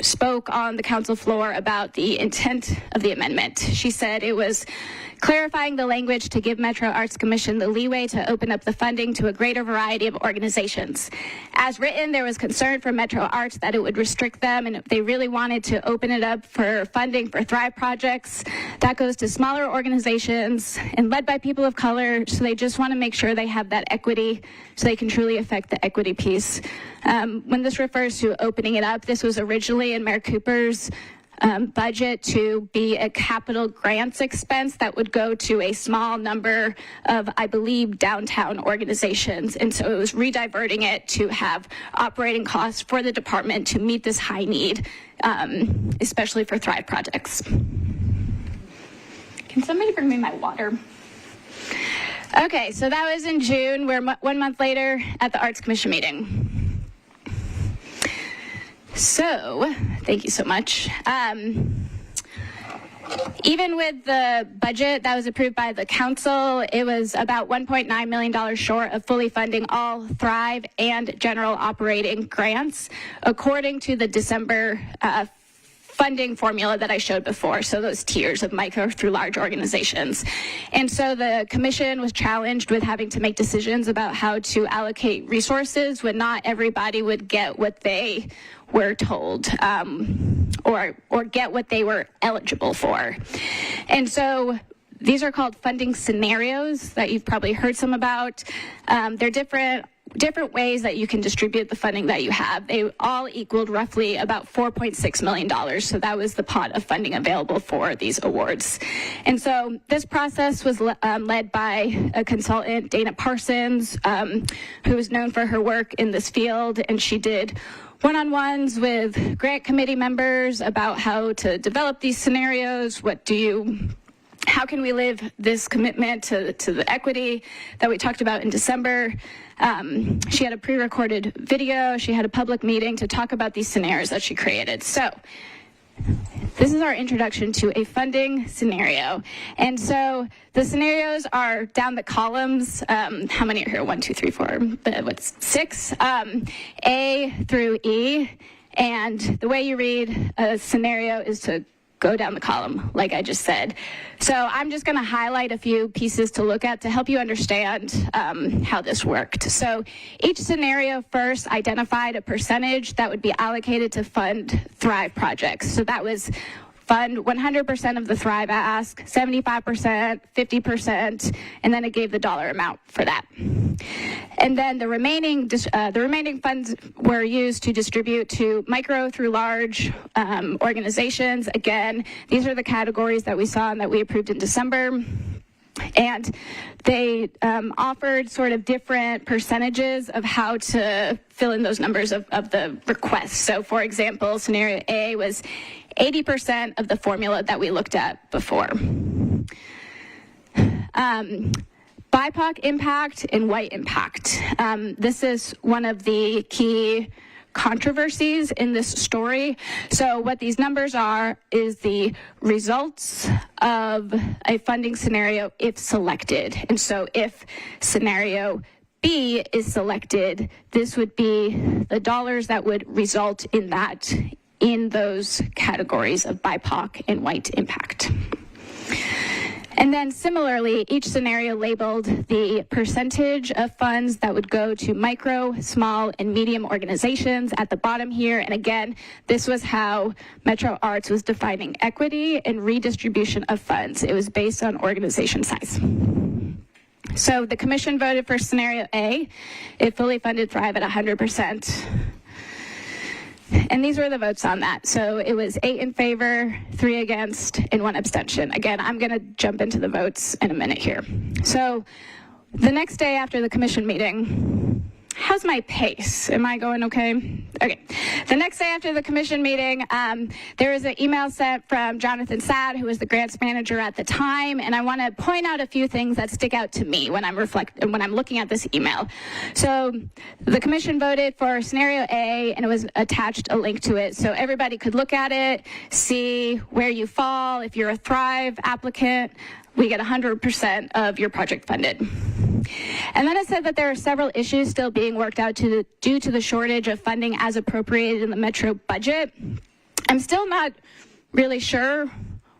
spoke on the council floor about the intent of the amendment. She said it was clarifying the language to give Metro Arts Commission the leeway to open up the funding to a greater variety of organizations. As written, there was concern from Metro Arts that it would restrict them, and if they really wanted to open it up for funding for Thrive projects, that goes to smaller organizations and led by people of color, so they just want to make sure they have that equity so they can truly affect the equity piece. When this refers to opening it up, this was originally in Mayor Cooper's budget to be a capital grants expense that would go to a small number of, I believe, downtown organizations. And so it was rediverting it to have operating costs for the department to meet this high need, especially for Thrive projects. Can somebody bring me my water? Okay, so that was in June. We're 1 month later at the Arts Commission meeting. So, thank you so much. Even with the budget that was approved by the council, it was about $1.9 million short of fully funding all Thrive and general operating grants, according to the December funding formula that I showed before, so those tiers of micro through large organizations. And so the commission was challenged with having to make decisions about how to allocate resources when not everybody would get what they were told or get what they were eligible for. And so these are called funding scenarios that you've probably heard some about. They're different ways that you can distribute the funding that you have. They all equaled roughly about $4.6 million. So that was the pot of funding available for these awards. And so this process was led by a consultant, Dana Parsons, who is known for her work in this field. And she did one-on-ones with grant committee members about how to develop these scenarios. How can we live this commitment to the equity that we talked about in December? She had a pre-recorded video. She had a public meeting to talk about these scenarios that she created. So this is our introduction to a funding scenario. And so the scenarios are down the columns. How many are here? 1, 2, 3, 4, what's 6? A through E. And the way you read a scenario is to go down the column, like I just said. So I'm just going to highlight a few pieces to look at to help you understand how this worked. So each scenario first identified a percentage that would be allocated to fund Thrive projects. So that was fund 100% of the Thrive ask, 75%, 50%, and then it gave the dollar amount for that. And then the remaining funds were used to distribute to micro through large organizations. Again, these are the categories that we saw and that we approved in December. And they offered sort of different percentages of how to fill in those numbers of the requests. So, for example, scenario A was 80% of the formula that we looked at before. BIPOC impact and white impact. This is one of the key controversies in this story. So what these numbers are is the results of a funding scenario if selected. And so if scenario B is selected, this would be the dollars that would result in those categories of BIPOC and white impact. And then similarly, each scenario labeled the percentage of funds that would go to micro, small, and medium organizations at the bottom here. And again, this was how Metro Arts was defining equity and redistribution of funds. It was based on organization size. So the commission voted for scenario A. It fully funded Thrive at 100%. And these were the votes on that. So it was 8 in favor, 3 against, and 1 abstention. Again, I'm going to jump into the votes in a minute here. So the next day after the commission meeting, how's my pace? Am I going okay? Okay. The next day after the commission meeting, there was an email sent from Jonathan Sad, who was the grants manager at the time, and I want to point out a few things that stick out to me when I'm looking at this email. So the commission voted for scenario A, and it was attached a link to it, so everybody could look at it, see where you fall. If you're a Thrive applicant, we get 100% of your project funded. And then it said that there are several issues still being worked out due to the shortage of funding as appropriated in the Metro budget. I'm still not really sure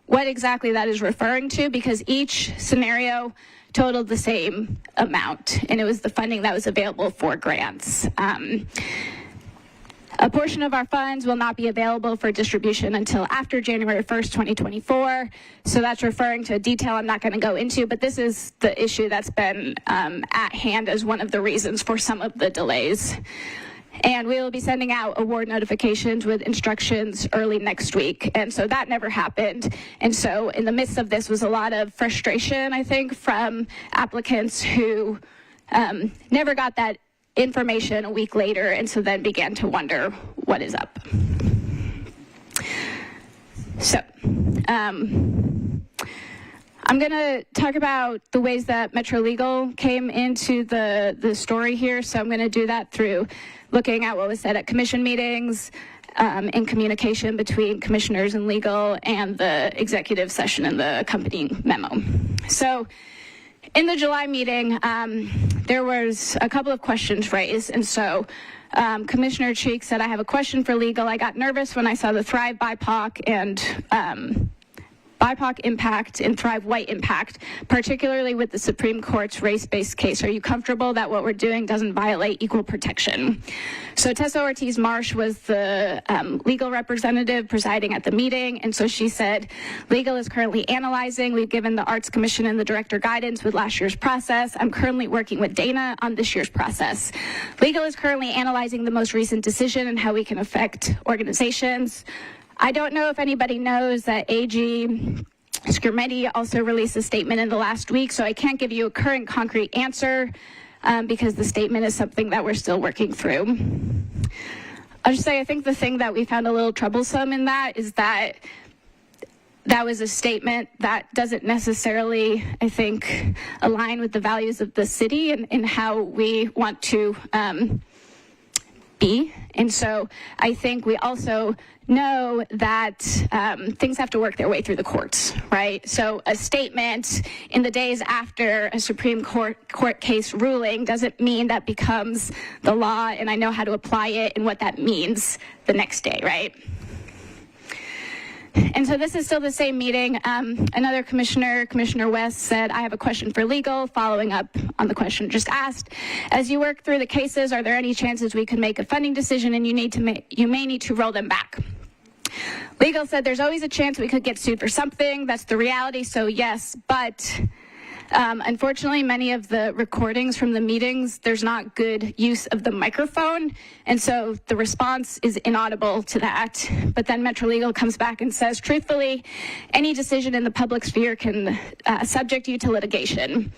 what exactly that is referring to, because each scenario totaled the same amount, and it was the funding that was available for grants. A portion of our funds will not be available for distribution until after January 1st, 2024. So that's referring to a detail I'm not going to go into, but this is the issue that's been at hand as one of the reasons for some of the delays. And we will be sending out award notifications with instructions early next week. And so that never happened. And so in the midst of this was a lot of frustration, I think, from applicants who never got that information a week later, and so then began to wonder what is up. So I'm going to talk about the ways that Metro Legal came into the story here. So I'm going to do that through looking at what was said at commission meetings, in communication between commissioners and legal, and the executive session and the accompanying memo. So in the July meeting, there was a couple of questions raised, and so Commissioner Cheek said, I have a question for legal. I got nervous when I saw the Thrive BIPOC and BIPOC impact and Thrive White impact, particularly with the Supreme Court's race-based case. Are you comfortable that what we're doing doesn't violate equal protection? So Tessa Ortiz-Marsh was the legal representative presiding at the meeting, and so she said, legal is currently analyzing. We've given the Arts Commission and the director guidance with last year's process. I'm currently working with Dana on this year's process. Legal is currently analyzing the most recent decision and how we can affect organizations. I don't know if anybody knows that AG Scrimetti also released a statement in the last week, so I can't give you a current concrete answer because the statement is something that we're still working through. I'll just say I think the thing that we found a little troublesome in that is that that was a statement that doesn't necessarily, I think, align with the values of the city and how we want to be. And so I think we also know that things have to work their way through the courts, right? So a statement in the days after a Supreme Court case ruling doesn't mean that becomes the law, and I know how to apply it and what that means the next day, right? And so this is still the same meeting. Another commissioner, Commissioner West, said, I have a question for legal, following up on the question just asked. As you work through the cases, are there any chances we could make a funding decision and you may need to roll them back? Legal said there's always a chance we could get sued for something. That's the reality, so yes, but unfortunately, many of the recordings from the meetings, there's not good use of the microphone, and so the response is inaudible to that. But then Metro Legal comes back and says, truthfully, any decision in the public sphere can subject you to litigation.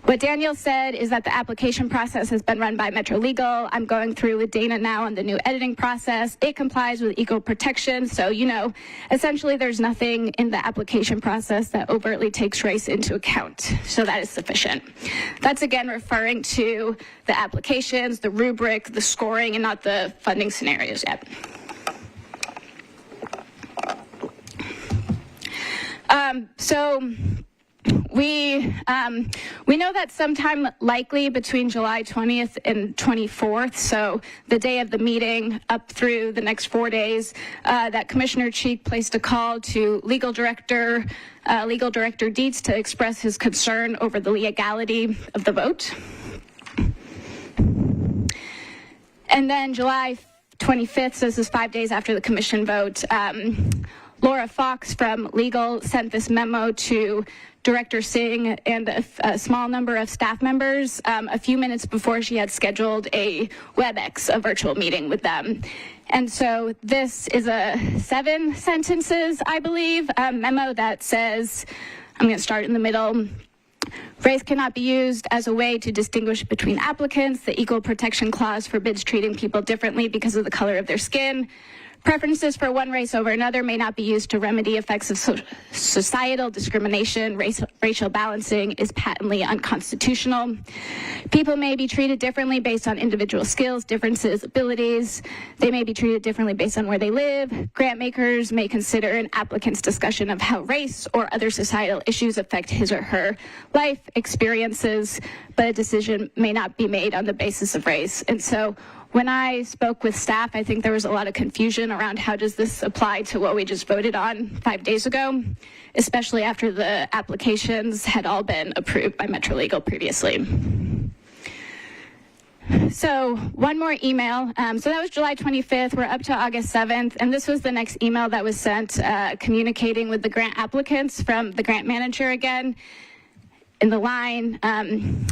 What Daniel said is that the application process has been run by Metro Legal. I'm going through with Dana now on the new editing process. It complies with equal protection, so, you know, essentially there's nothing in the application process that overtly takes race into account. So that is sufficient. That's again referring to the applications, the rubric, the scoring, and not the funding scenarios yet. So we know that sometime likely between July 20th and 24th, so the day of the meeting up through the next 4 days, that Commissioner Cheek placed a call to Legal Director Dietz to express his concern over the legality of the vote. And then July 25th, so this is 5 days after the commission vote, Laura Fox from Legal sent this memo to Director Singh and a small number of staff members a few minutes before she had scheduled a WebEx, a virtual meeting with them. And so this is a 7 sentences, I believe, memo that says, I'm going to start in the middle. Race cannot be used as a way to distinguish between applicants. The Equal Protection Clause forbids treating people differently because of the color of their skin. Preferences for one race over another may not be used to remedy effects of societal discrimination. Racial balancing is patently unconstitutional. People may be treated differently based on individual skills, differences, abilities. They may be treated differently based on where they live. Grant makers may consider an applicant's discussion of how race or other societal issues affect his or her life experiences, but a decision may not be made on the basis of race. And so when I spoke with staff, I think there was a lot of confusion around how does this apply to what we just voted on 5 days ago, especially after the applications had all been approved by Metro Legal previously. So one more email. So that was July 25th. We're up to August 7th. And this was the next email that was sent communicating with the grant applicants from the grant manager again. And the line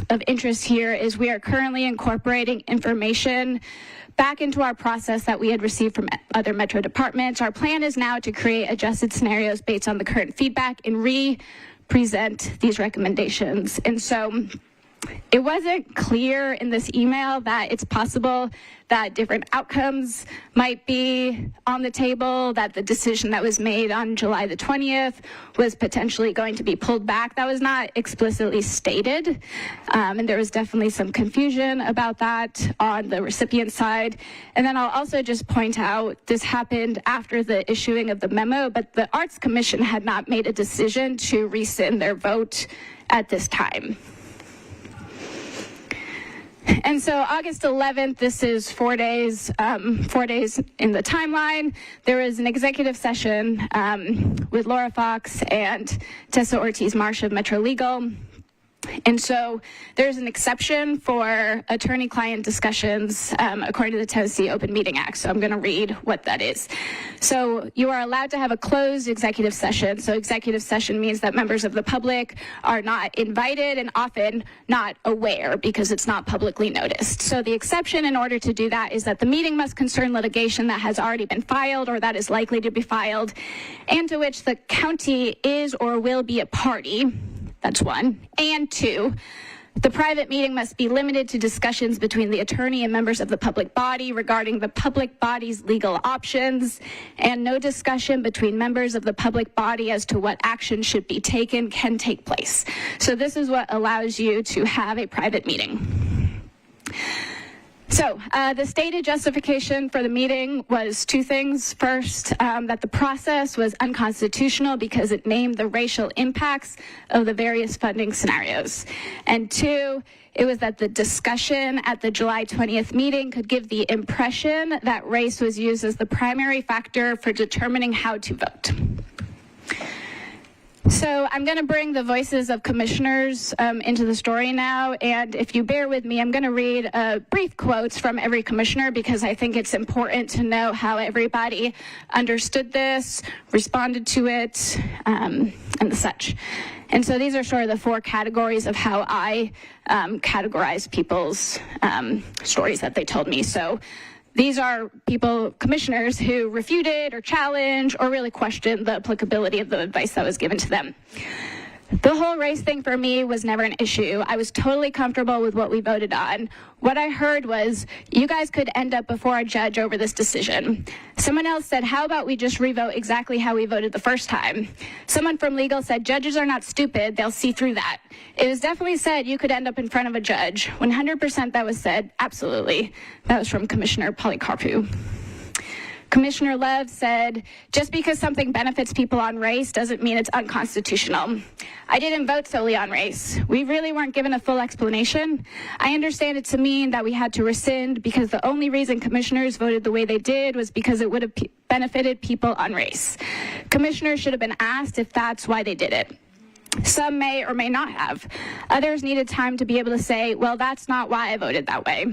of interest here is we are currently incorporating information back into our process that we had received from other Metro departments. Our plan is now to create adjusted scenarios based on the current feedback and re-present these recommendations. And so it wasn't clear in this email that it's possible that different outcomes might be on the table, that the decision that was made on July the 20th was potentially going to be pulled back. That was not explicitly stated, and there was definitely some confusion about that on the recipient side. And then I'll also just point out, this happened after the issuing of the memo, but the Arts Commission had not made a decision to rescind their vote at this time. And so August 11th, this is 4 days in the timeline. There was an executive session with Laura Fox and Tessa Ortiz-Marsh of Metro Legal. And so there's an exception for attorney-client discussions according to the Tennessee Open Meeting Act. So I'm going to read what that is. So you are allowed to have a closed executive session. So executive session means that members of the public are not invited and often not aware because it's not publicly noticed. So the exception in order to do that is that the meeting must concern litigation that has already been filed or that is likely to be filed and to which the county is or will be a party. That's one. And two, the private meeting must be limited to discussions between the attorney and members of the public body regarding the public body's legal options, and no discussion between members of the public body as to what action should be taken can take place. So this is what allows you to have a private meeting. So the stated justification for the meeting was two things. First, that the process was unconstitutional because it named the racial impacts of the various funding scenarios. And two, it was that the discussion at the July 20th meeting could give the impression that race was used as the primary factor for determining how to vote. So I'm going to bring the voices of commissioners into the story now, and if you bear with me, I'm going to read brief quotes from every commissioner because I think it's important to know how everybody understood this, responded to it, and the such. And so these are sort of the four categories of how I categorize people's stories that they told me. So these are people, commissioners, who refuted or challenged or really questioned the applicability of the advice that was given to them. The whole race thing for me was never an issue. I was totally comfortable with what we voted on. What I heard was, you guys could end up before a judge over this decision. Someone else said, how about we just revote exactly how we voted the first time? Someone from legal said, judges are not stupid, they'll see through that. It was definitely said you could end up in front of a judge. 100% that was said, absolutely. That was from Commissioner Polycarpou. Commissioner Lev said, just because something benefits people on race doesn't mean it's unconstitutional. I didn't vote solely on race. We really weren't given a full explanation. I understand it to mean that we had to rescind because the only reason commissioners voted the way they did was because it would have benefited people on race. Commissioners should have been asked if that's why they did it. Some may or may not have. Others needed time to be able to say, well, that's not why I voted that way.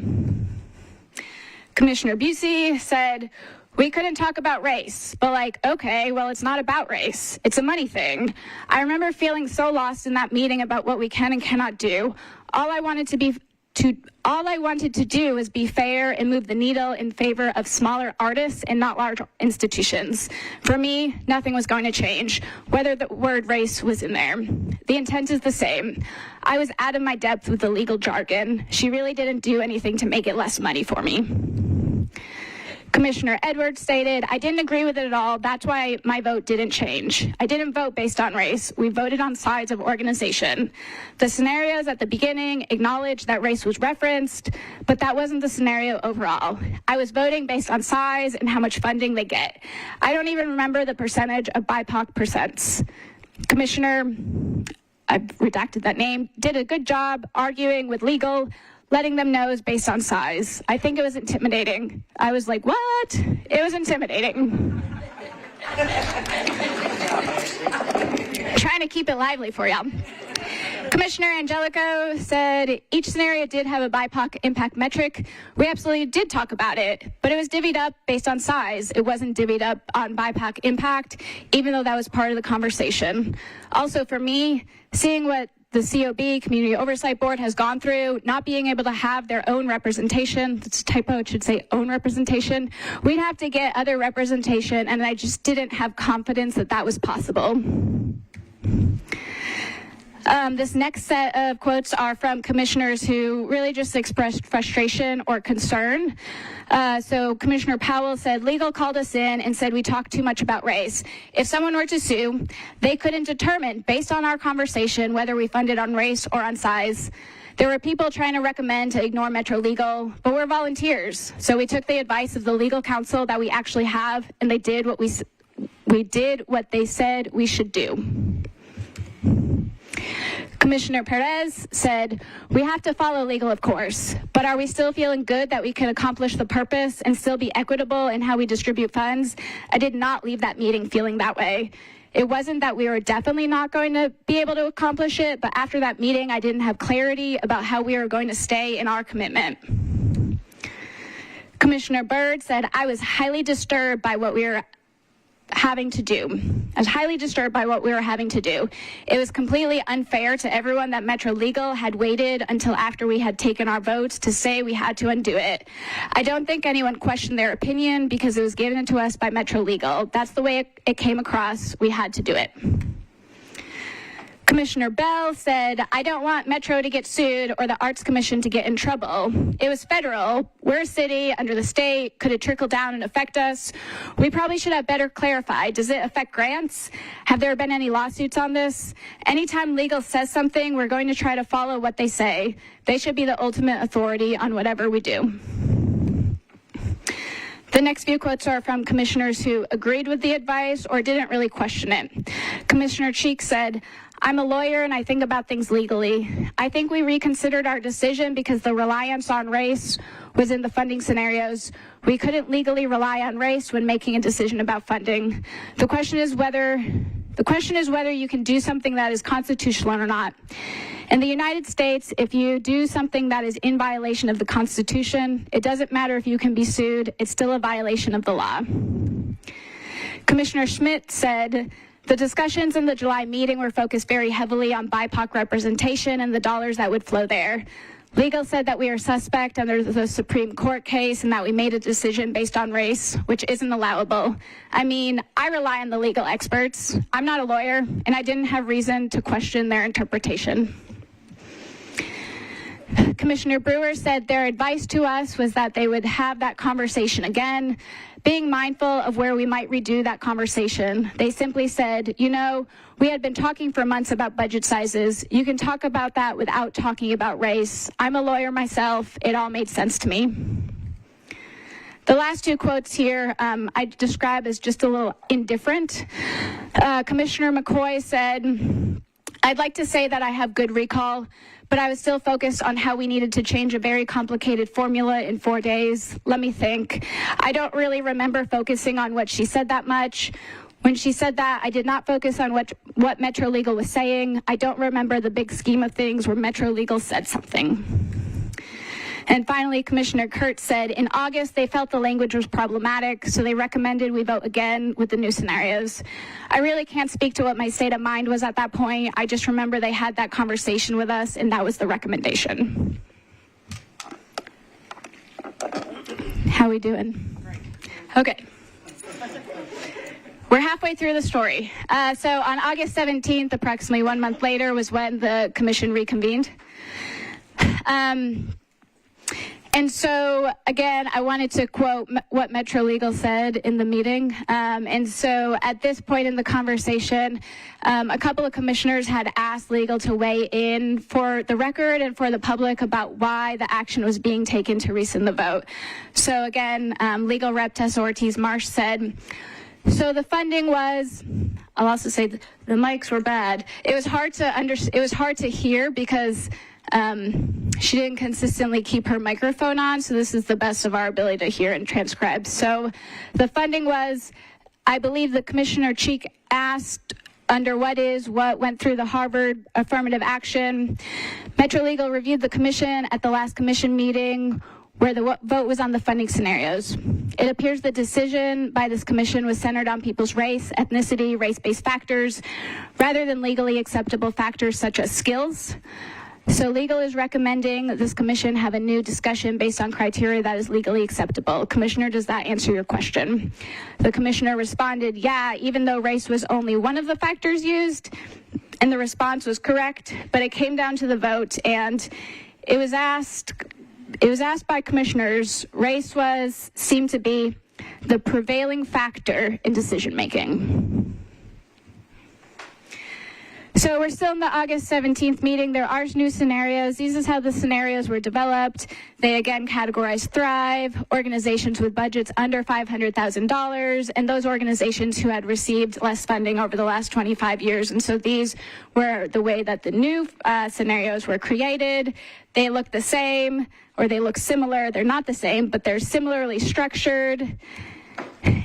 Commissioner Busey said, we couldn't talk about race, but okay, well, it's not about race. It's a money thing. I remember feeling so lost in that meeting about what we can and cannot do. All I wanted to do was be fair and move the needle in favor of smaller artists and not large institutions. For me, nothing was going to change, whether the word race was in there. The intent is the same. I was out of my depth with the legal jargon. She really didn't do anything to make it less money for me. Commissioner Edwards stated, I didn't agree with it at all. That's why my vote didn't change. I didn't vote based on race. We voted on sides of organization. The scenarios at the beginning acknowledged that race was referenced, but that wasn't the scenario overall. I was voting based on size and how much funding they get. I don't even remember the percentage of BIPOC percents. Commissioner, I've redacted that name, did a good job arguing with legal, letting them know is based on size. I think it was intimidating. I was like, what? It was intimidating. Trying to keep it lively for y'all. Commissioner Angelico said each scenario did have a BIPOC impact metric. We absolutely did talk about it, but it was divvied up based on size. It wasn't divvied up on BIPOC impact, even though that was part of the conversation. Also for me, seeing what the COB, Community Oversight Board, has gone through, not being able to have their own representation, that's a typo, it should say own representation, we'd have to get other representation, and I just didn't have confidence that that was possible. This next set of quotes are from commissioners who really just expressed frustration or concern. So Commissioner Powell said, legal called us in and said we talked too much about race. If someone were to sue, they couldn't determine, based on our conversation, whether we funded on race or on size. There were people trying to recommend to ignore Metro Legal, but we're volunteers. So we took the advice of the legal counsel that we actually have, and they did what we did what they said we should do. Commissioner Perez said, we have to follow legal, of course, but are we still feeling good that we can accomplish the purpose and still be equitable in how we distribute funds? I did not leave that meeting feeling that way. It wasn't that we were definitely not going to be able to accomplish it, but after that meeting, I didn't have clarity about how we were going to stay in our commitment. Commissioner Byrd said, I was highly disturbed by what we were having to do. I was highly disturbed by what we were having to do. It was completely unfair to everyone that Metro Legal had waited until after we had taken our votes to say we had to undo it. I don't think anyone questioned their opinion because it was given to us by Metro Legal. That's the way it came across. We had to do it. Commissioner Bell said, I don't want Metro to get sued or the Arts Commission to get in trouble. It was federal. We're a city under the state. Could it trickle down and affect us? We probably should have better clarified. Does it affect grants? Have there been any lawsuits on this? Anytime legal says something, we're going to try to follow what they say. They should be the ultimate authority on whatever we do. The next few quotes are from commissioners who agreed with the advice or didn't really question it. Commissioner Cheek said, I'm a lawyer and I think about things legally. I think we reconsidered our decision because the reliance on race was in the funding scenarios. We couldn't legally rely on race when making a decision about funding. The question is whether you can do something that is constitutional or not. In the United States, if you do something that is in violation of the Constitution, it doesn't matter if you can be sued, it's still a violation of the law. Commissioner Schmidt said, the discussions in the July meeting were focused very heavily on BIPOC representation and the dollars that would flow there. Legal said that we are suspect under the Supreme Court case and that we made a decision based on race, which isn't allowable. I mean, I rely on the legal experts. I'm not a lawyer, and I didn't have reason to question their interpretation. Commissioner Brewer said their advice to us was that they would have that conversation again, being mindful of where we might redo that conversation. They simply said, you know, we had been talking for months about budget sizes. You can talk about that without talking about race. I'm a lawyer myself. It all made sense to me. The last two quotes here I describe as just a little indifferent. Commissioner McCoy said, I'd like to say that I have good recall, but I was still focused on how we needed to change a very complicated formula in 4 days. Let me think. I don't really remember focusing on what she said that much. When she said that, I did not focus on what Metro Legal was saying. I don't remember the big scheme of things where Metro Legal said something. And finally, Commissioner Kurtz said, in August, they felt the language was problematic, so they recommended we vote again with the new scenarios. I really can't speak to what my state of mind was at that point. I just remember they had that conversation with us, and that was the recommendation. How we doing? Okay. We're halfway through the story. So on August 17th, approximately 1 month later, was when the commission reconvened. And so, again, I wanted to quote what Metro Legal said in the meeting. And so at this point in the conversation, a couple of commissioners had asked Legal to weigh in for the record and for the public about why the action was being taken to rescind the vote. So again, Legal Rep Tessa Ortiz-Marsh said, so the funding was, I'll also say the mics were bad. It was hard to hear because she didn't consistently keep her microphone on, so this is the best of our ability to hear and transcribe. So the funding was, I believe the Commissioner Cheek asked under what went through the Harvard affirmative action. Metro Legal reviewed the commission at the last commission meeting where the vote was on the funding scenarios. It appears the decision by this commission was centered on people's race, ethnicity, race-based factors, rather than legally acceptable factors such as skills. So legal is recommending that this commission have a new discussion based on criteria that is legally acceptable. Commissioner, does that answer your question? The commissioner responded, yeah, even though race was only one of the factors used, and the response was correct, but it came down to the vote, and it was asked by commissioners, race seemed to be the prevailing factor in decision making. So we're still in the August 17th meeting. There are new scenarios. These is how the scenarios were developed. They again categorized Thrive, organizations with budgets under $500,000, and those organizations who had received less funding over the last 25 years. And so these were the way that the new scenarios were created. They look the same, or they look similar. They're not the same, but they're similarly structured.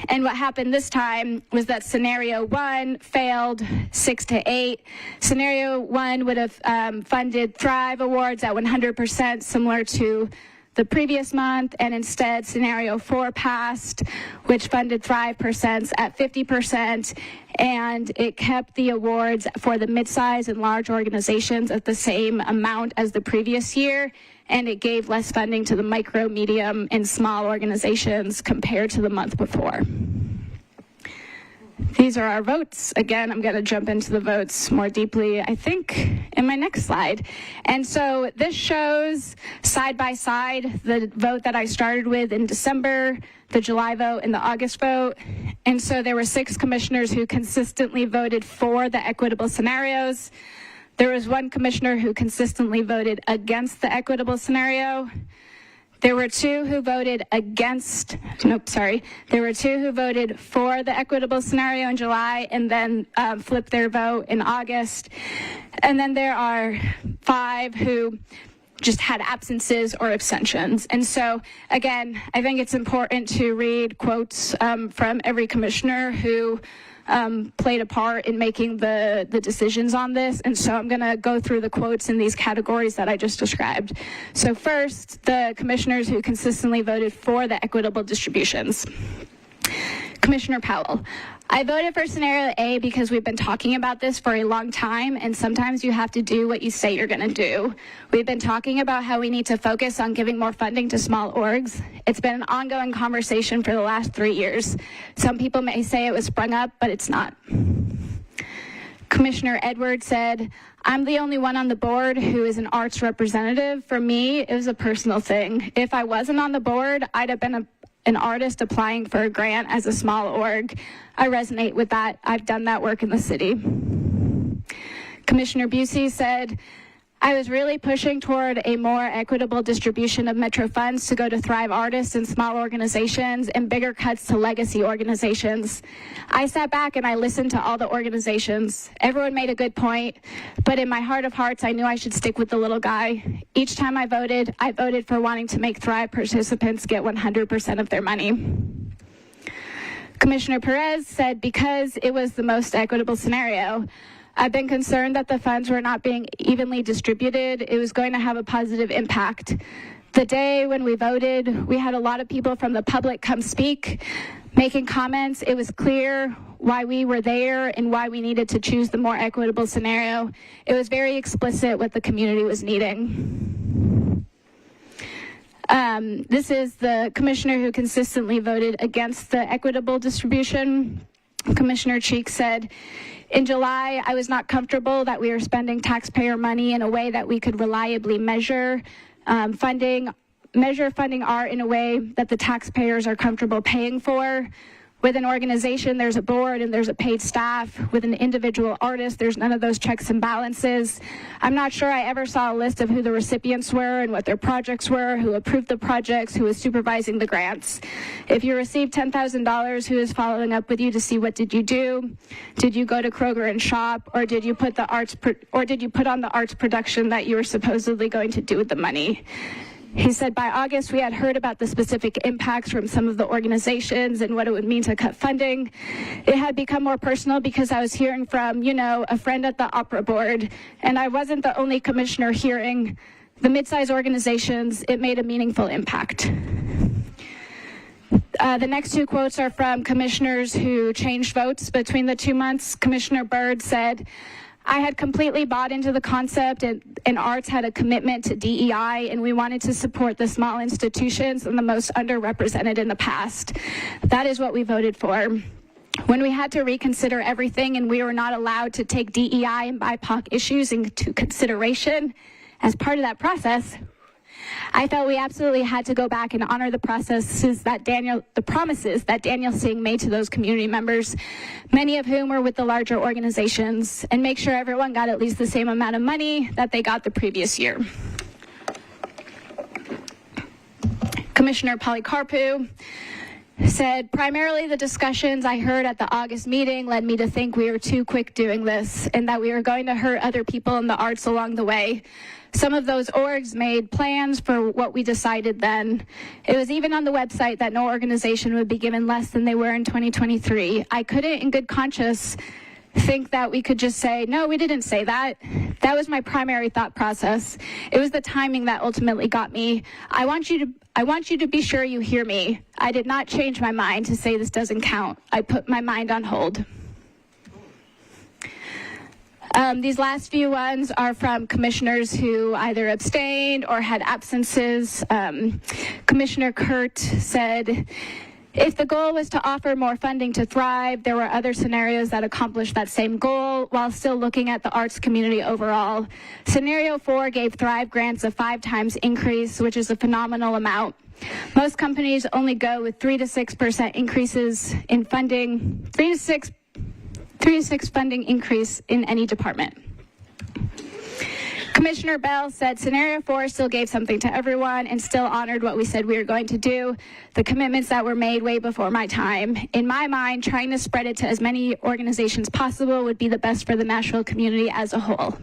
And what happened this time was that scenario 1 failed 6-8. Scenario 1 would have funded Thrive awards at 100%, similar to the previous month, and instead scenario 4 passed, which funded Thrive percents at 50%, and it kept the awards for the mid-size and large organizations at the same amount as the previous year, and it gave less funding to the micro, medium, and small organizations compared to the month before. These are our votes. Again, I'm going to jump into the votes more deeply, I think, in my next slide. And so this shows side by side the vote that I started with in December, the July vote, and the August vote. And so there were 6 commissioners who consistently voted for the equitable scenarios. There was 1 commissioner who consistently voted against the equitable scenario. There were 2 who voted There were 2 who voted for the equitable scenario in July and then flipped their vote in August. And then there are 5 who just had absences or abstentions. And so, again, I think it's important to read quotes from every commissioner who played a part in making the decisions on this. And so I'm going to go through the quotes in these categories that I just described. So first, the commissioners who consistently voted for the equitable distributions. Commissioner Powell, I voted for scenario A because we've been talking about this for a long time, and sometimes you have to do what you say you're going to do. We've been talking about how we need to focus on giving more funding to small orgs. It's been an ongoing conversation for the last 3 years. Some people may say it was sprung up, but it's not. Commissioner Edwards said, I'm the only one on the board who is an arts representative. For me, it was a personal thing. If I wasn't on the board, I'd have been an artist applying for a grant as a small org. I resonate with that. I've done that work in the city. Commissioner Busey said, I was really pushing toward a more equitable distribution of Metro funds to go to Thrive artists and small organizations and bigger cuts to legacy organizations. I sat back and I listened to all the organizations. Everyone made a good point, but in my heart of hearts, I knew I should stick with the little guy. Each time I voted for wanting to make Thrive participants get 100% of their money. Commissioner Perez said, because it was the most equitable scenario, I've been concerned that the funds were not being evenly distributed. It was going to have a positive impact. The day when we voted, we had a lot of people from the public come speak, making comments. It was clear why we were there and why we needed to choose the more equitable scenario. It was very explicit what the community was needing. This is the commissioner who consistently voted against the equitable distribution. Commissioner Cheek said, in July, I was not comfortable that we were spending taxpayer money in a way that we could reliably measure funding art in a way that the taxpayers are comfortable paying for. With an organization, there's a board and there's a paid staff. With an individual artist, there's none of those checks and balances. I'm not sure I ever saw a list of who the recipients were and what their projects were, who approved the projects, who was supervising the grants. If you received $10,000, who is following up with you to see what did you do? Did you go to Kroger and shop, or did you put on the arts production that you were supposedly going to do with the money? He said by August, we had heard about the specific impacts from some of the organizations and what it would mean to cut funding. It had become more personal because I was hearing from, a friend at the opera board, and I wasn't the only commissioner hearing. The mid-sized organizations, it made a meaningful impact. The next two quotes are from commissioners who changed votes between the 2 months. Commissioner Byrd said, I had completely bought into the concept, and arts had a commitment to DEI, and we wanted to support the small institutions and the most underrepresented in the past. That is what we voted for. When we had to reconsider everything and we were not allowed to take DEI and BIPOC issues into consideration as part of that process, I felt we absolutely had to go back and honor the promises that Daniel Singh made to those community members, many of whom were with the larger organizations, and make sure everyone got at least the same amount of money that they got the previous year. Commissioner Polycarpou said, primarily the discussions I heard at the August meeting led me to think we were too quick doing this and that we were going to hurt other people in the arts along the way. Some of those orgs made plans for what we decided then. It was even on the website that no organization would be given less than they were in 2023. I couldn't in good conscience think that we could just say, no, we didn't say that. That was my primary thought process. It was the timing that ultimately got me. I want you to be sure you hear me. I did not change my mind to say this doesn't count. I put my mind on hold. These last few ones are from commissioners who either abstained or had absences. Commissioner Kurt said, if the goal was to offer more funding to Thrive, there were other scenarios that accomplished that same goal while still looking at the arts community overall. Scenario 4 gave Thrive grants a 5 times increase, which is a phenomenal amount. Most companies only go with 3 to 6% increases in funding, 3 to 6 funding increase in any department. Commissioner Bell said scenario 4 still gave something to everyone and still honored what we said we were going to do, the commitments that were made way before my time. In my mind, trying to spread it to as many organizations possible would be the best for the Nashville community as a whole.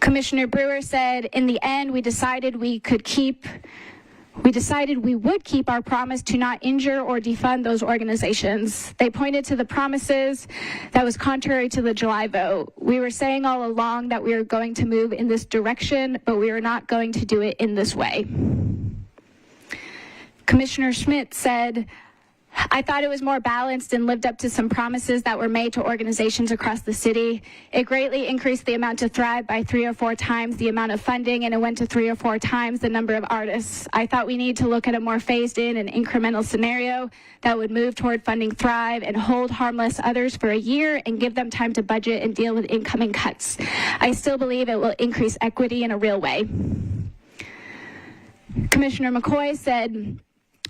Commissioner Brewer said, in the end, we decided we would keep our promise to not injure or defund those organizations. They pointed to the promises that was contrary to the July vote. We were saying all along that we were going to move in this direction, but we were not going to do it in this way. Commissioner Schmidt said, I thought it was more balanced and lived up to some promises that were made to organizations across the city. It greatly increased the amount to Thrive by 3 or 4 times the amount of funding, and it went to 3 or 4 times the number of artists. I thought we need to look at a more phased-in and incremental scenario that would move toward funding Thrive and hold harmless others for a year and give them time to budget and deal with incoming cuts. I still believe it will increase equity in a real way. Commissioner McCoy said,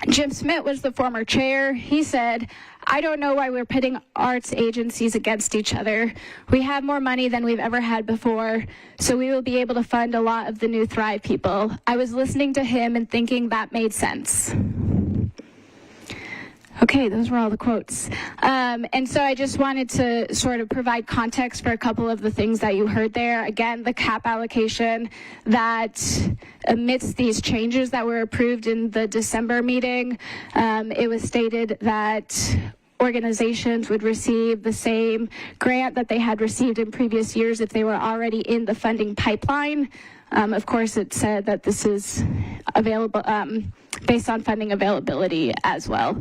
Jim Smith was the former chair. He said, I don't know why we're pitting arts agencies against each other. We have more money than we've ever had before, so we will be able to fund a lot of the new Thrive people. I was listening to him and thinking that made sense. Okay, those were all the quotes. And so I just wanted to sort of provide context for a couple of the things that you heard there. Again, the cap allocation that amidst these changes that were approved in the December meeting, it was stated that organizations would receive the same grant that they had received in previous years if they were already in the funding pipeline. Of course, it said that this is available based on funding availability as well.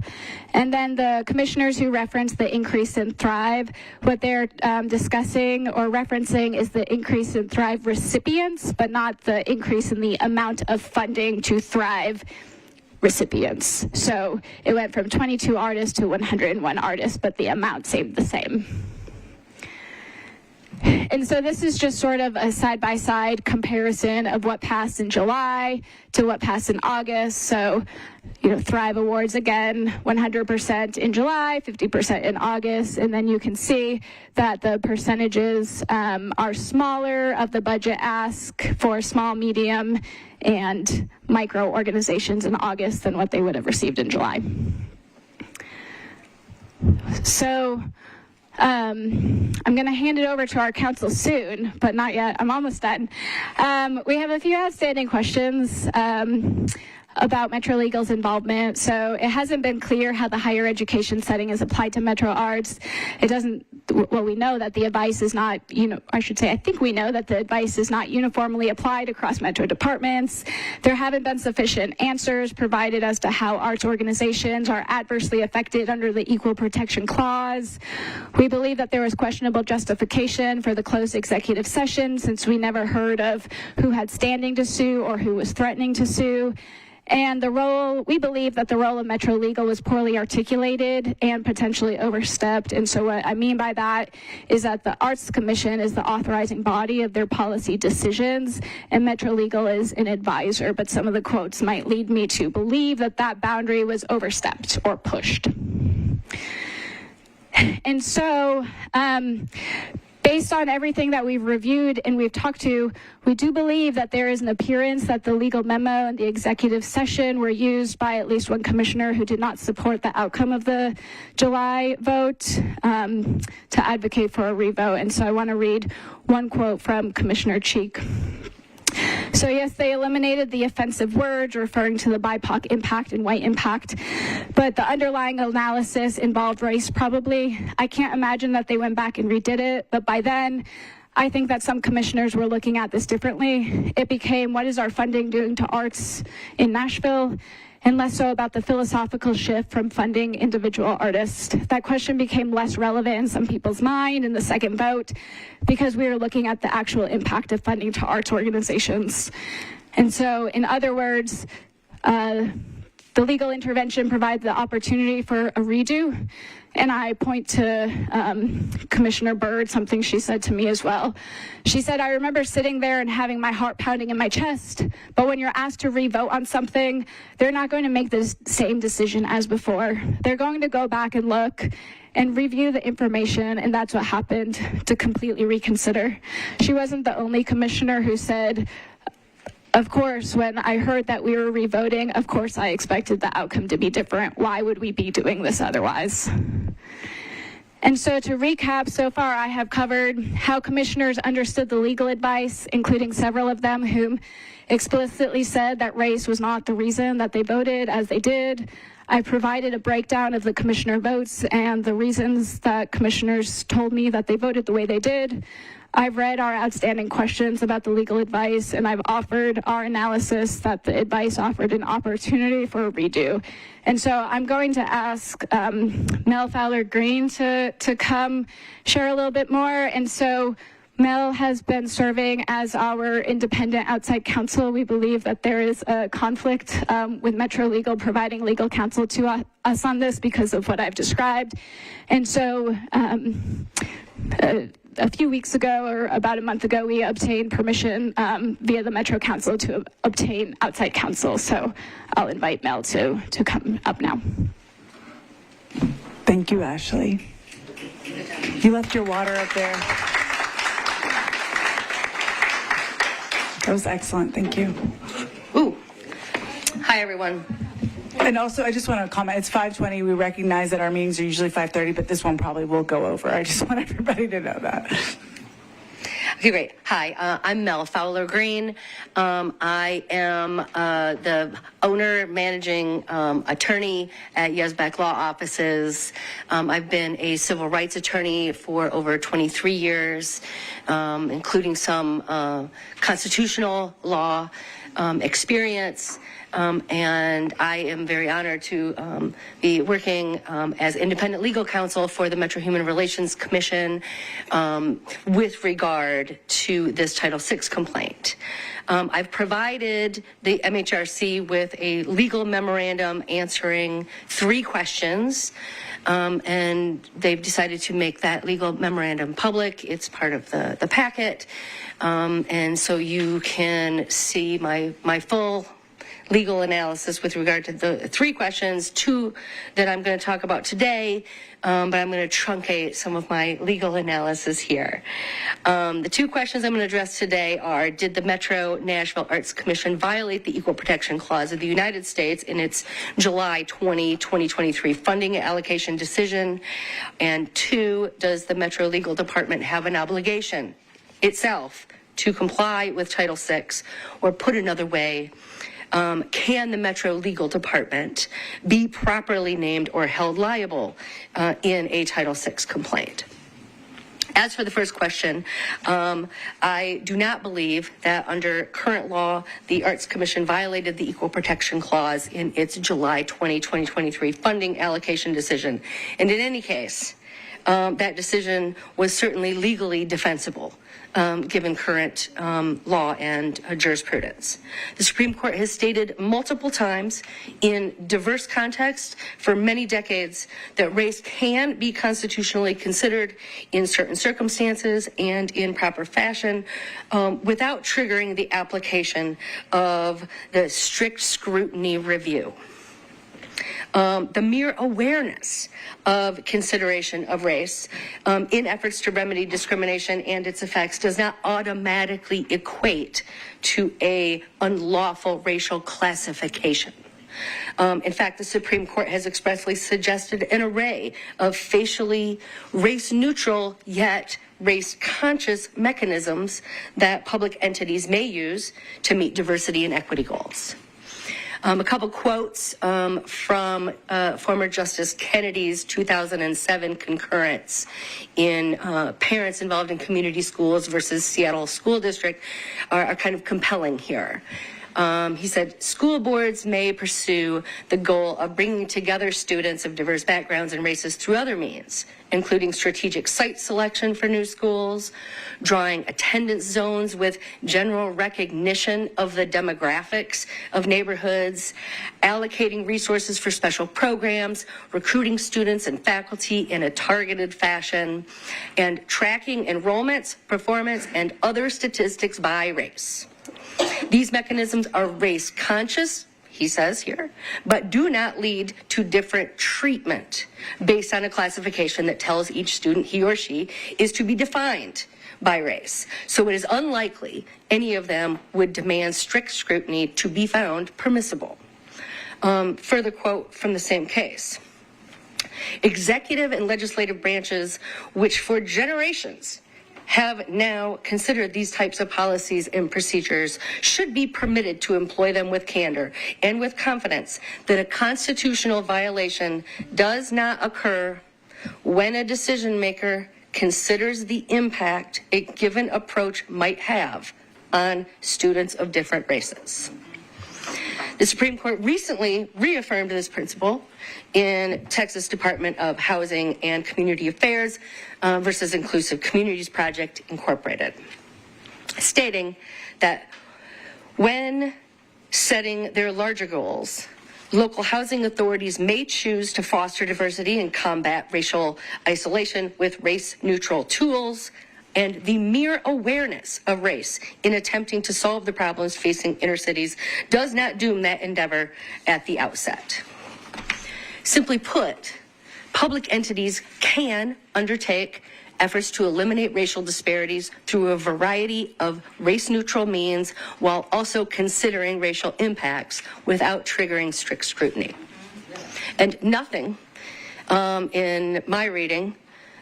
And then the commissioners who referenced the increase in Thrive, what they're discussing or referencing is the increase in Thrive recipients, but not the increase in the amount of funding to Thrive recipients. So it went from 22 artists to 101 artists, but the amount stayed the same. And so this is just sort of a side-by-side comparison of what passed in July to what passed in August. So, Thrive Awards again, 100% in July, 50% in August. And then you can see that the percentages are smaller of the budget ask for small, medium, and micro organizations in August than what they would have received in July. So I'm going to hand it over to our council soon, but not yet. I'm almost done. We have a few outstanding questions about Metro Legal's involvement. So it hasn't been clear how the higher education setting is applied to Metro Arts. We know that the advice is not, I think we know that the advice is not uniformly applied across Metro departments. There haven't been sufficient answers provided as to how arts organizations are adversely affected under the Equal Protection Clause. We believe that there was questionable justification for the closed executive session, since we never heard of who had standing to sue or who was threatening to sue. And we believe that the role of Metro Legal was poorly articulated and potentially overstepped. And so what I mean by that is that the Arts Commission is the authorizing body of their policy decisions, and Metro Legal is an advisor. But some of the quotes might lead me to believe that that boundary was overstepped or pushed. And so, based on everything that we've reviewed and we've talked to, we do believe that there is an appearance that the legal memo and the executive session were used by at least one commissioner who did not support the outcome of the July vote to advocate for a revote. And so I want to read one quote from Commissioner Cheek. So yes, they eliminated the offensive words referring to the BIPOC impact and white impact, but the underlying analysis involved race probably. I can't imagine that they went back and redid it, but by then, I think that some commissioners were looking at this differently. It became, what is our funding doing to arts in Nashville? And less so about the philosophical shift from funding individual artists. That question became less relevant in some people's mind in the second vote because we were looking at the actual impact of funding to arts organizations. And so, in other words, the legal intervention provides the opportunity for a redo. And I point to Commissioner Byrd, something she said to me as well. She said, I remember sitting there and having my heart pounding in my chest, but when you're asked to re-vote on something, they're not going to make the same decision as before. They're going to go back and look and review the information, and that's what happened, to completely reconsider. She wasn't the only commissioner who said, of course, when I heard that we were re-voting, of course I expected the outcome to be different. Why would we be doing this otherwise? And so to recap, so far I have covered how commissioners understood the legal advice, including several of them whom explicitly said that race was not the reason that they voted as they did. I provided a breakdown of the commissioner votes and the reasons that commissioners told me that they voted the way they did. I've read our outstanding questions about the legal advice, and I've offered our analysis that the advice offered an opportunity for a redo. And so I'm going to ask Mel Fowler-Green to come share a little bit more. And so Mel has been serving as our independent outside counsel. We believe that there is a conflict with Metro Legal providing legal counsel to us on this because of what I've described. And so a few weeks ago, or about a month ago, we obtained permission via the Metro Council to obtain outside counsel. So I'll invite Mel to come up now. Thank you, Ashley. You left your water up there. That was excellent. Thank you. Ooh. Hi, everyone. And also, I just want to comment, it's 5:20. We recognize that our meetings are usually 5:30, but this one probably will go over. I just want everybody to know that. Okay, great. Hi, I'm Mel Fowler-Green. I am the owner, managing attorney at Yesbeck Law Offices. I've been a civil rights attorney for over 23 years, including some constitutional law experience. And I am very honored to be working as independent legal counsel for the Metro Human Relations Commission with regard to this Title VI complaint. I've provided the MHRC with a legal memorandum answering 3 questions and they've decided to make that legal memorandum public. It's part of the packet, and so you can see my full legal analysis with regard to the 3 questions, 2 that I'm going to talk about today, but I'm going to truncate some of my legal analysis here. The 2 questions I'm going to address today are, did the Metro Nashville Arts Commission violate the Equal Protection Clause of the United States in its July 2023 funding allocation decision? And 2, does the Metro Legal Department have an obligation itself to comply with Title VI, or put another way, can the Metro Legal Department be properly named or held liable in a Title VI complaint? As for the first question, I do not believe that under current law, the Arts Commission violated the Equal Protection Clause in its July 2023 funding allocation decision. And in any case, that decision was certainly legally defensible, given current law and jurisprudence. The Supreme Court has stated multiple times in diverse contexts for many decades that race can be constitutionally considered in certain circumstances and in proper fashion without triggering the application of the strict scrutiny review. The mere awareness of consideration of race in efforts to remedy discrimination and its effects does not automatically equate to a unlawful racial classification. In fact, the Supreme Court has expressly suggested an array of facially race-neutral yet race-conscious mechanisms that public entities may use to meet diversity and equity goals. A couple quotes from former Justice Kennedy's 2007 concurrence in Parents Involved in Community Schools versus Seattle School District are kind of compelling here. He said, school boards may pursue the goal of bringing together students of diverse backgrounds and races through other means, including strategic site selection for new schools, drawing attendance zones with general recognition of the demographics of neighborhoods, allocating resources for special programs, recruiting students and faculty in a targeted fashion, and tracking enrollments, performance, and other statistics by race. These mechanisms are race conscious, he says here, but do not lead to different treatment based on a classification that tells each student he or she is to be defined by race. So it is unlikely any of them would demand strict scrutiny to be found permissible. Further quote from the same case. Executive and legislative branches, which for generations have now considered these types of policies and procedures, should be permitted to employ them with candor and with confidence that a constitutional violation does not occur when a decision maker considers the impact a given approach might have on students of different races. The Supreme Court recently reaffirmed this principle in Texas Department of Housing and Community Affairs versus Inclusive Communities Project Incorporated, stating that when setting their larger goals, local housing authorities may choose to foster diversity and combat racial isolation with race-neutral tools, and the mere awareness of race in attempting to solve the problems facing inner cities does not doom that endeavor at the outset. Simply put, public entities can undertake efforts to eliminate racial disparities through a variety of race-neutral means while also considering racial impacts without triggering strict scrutiny. And nothing in my reading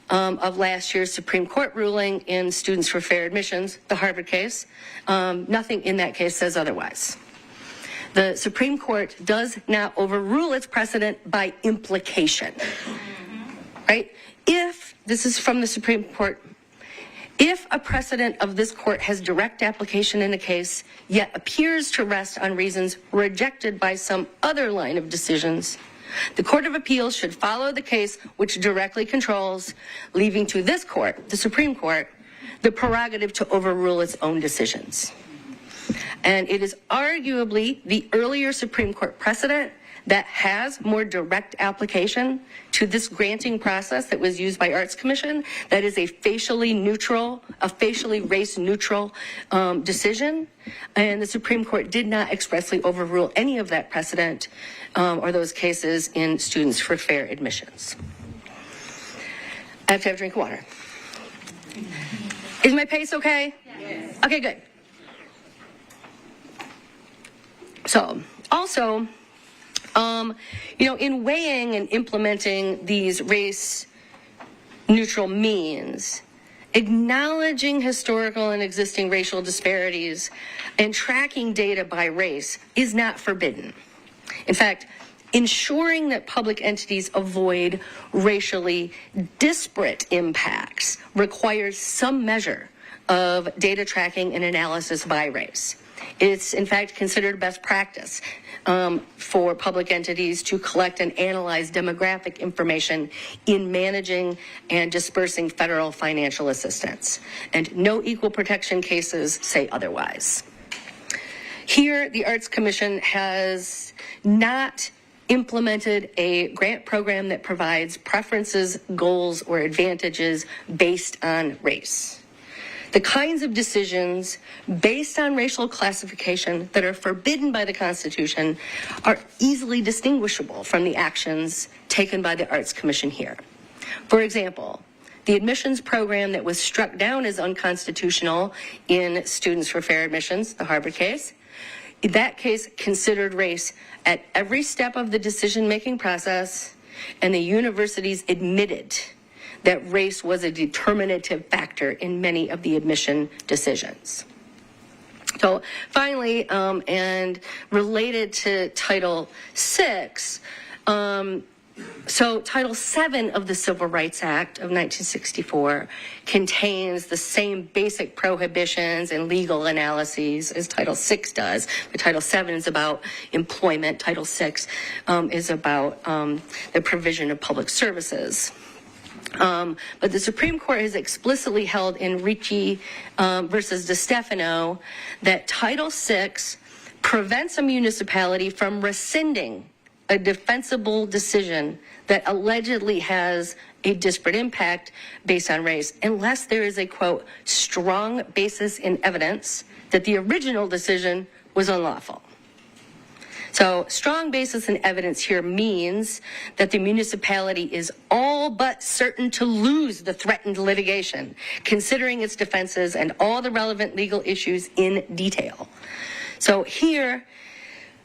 of last year's Supreme Court ruling in Students for Fair Admissions, the Harvard case, nothing in that case says otherwise. The Supreme Court does not overrule its precedent by implication, right? If, this is from the Supreme Court, if a precedent of this court has direct application in a case, yet appears to rest on reasons rejected by some other line of decisions, the Court of Appeals should follow the case which directly controls, leaving to this court, the Supreme Court, the prerogative to overrule its own decisions. And it is arguably the earlier Supreme Court precedent that has more direct application to this granting process that was used by Arts Commission, that is a facially race neutral decision, and the Supreme Court did not expressly overrule any of that precedent or those cases in Students for Fair Admissions. I have to have a drink of water. Is my pace okay? Yes. Okay, good. So, also, in weighing and implementing these race-neutral means, acknowledging historical and existing racial disparities and tracking data by race is not forbidden. In fact, ensuring that public entities avoid racially disparate impacts requires some measure of data tracking and analysis by race. It's, in fact, considered best practice for public entities to collect and analyze demographic information in managing and dispersing federal financial assistance. And no equal protection cases say otherwise. Here, the Arts Commission has not implemented a grant program that provides preferences, goals, or advantages based on race. The kinds of decisions based on racial classification that are forbidden by the Constitution are easily distinguishable from the actions taken by the Arts Commission here. For example, the admissions program that was struck down as unconstitutional in Students for Fair Admissions, the Harvard case, that case considered race at every step of the decision-making process, and the universities admitted that race was a determinative factor in many of the admission decisions. So finally, and related to Title VI, so Title VII of the Civil Rights Act of 1964 contains the same basic prohibitions and legal analyses as Title VI does. But Title VII is about employment. Title VI is about the provision of public services. But the Supreme Court has explicitly held in Ricci versus DeStefano that Title VI prevents a municipality from rescinding a defensible decision that allegedly has a disparate impact based on race, unless there is a, quote, strong basis in evidence that the original decision was unlawful. So strong basis in evidence here means that the municipality is all but certain to lose the threatened litigation, considering its defenses and all the relevant legal issues in detail. So here,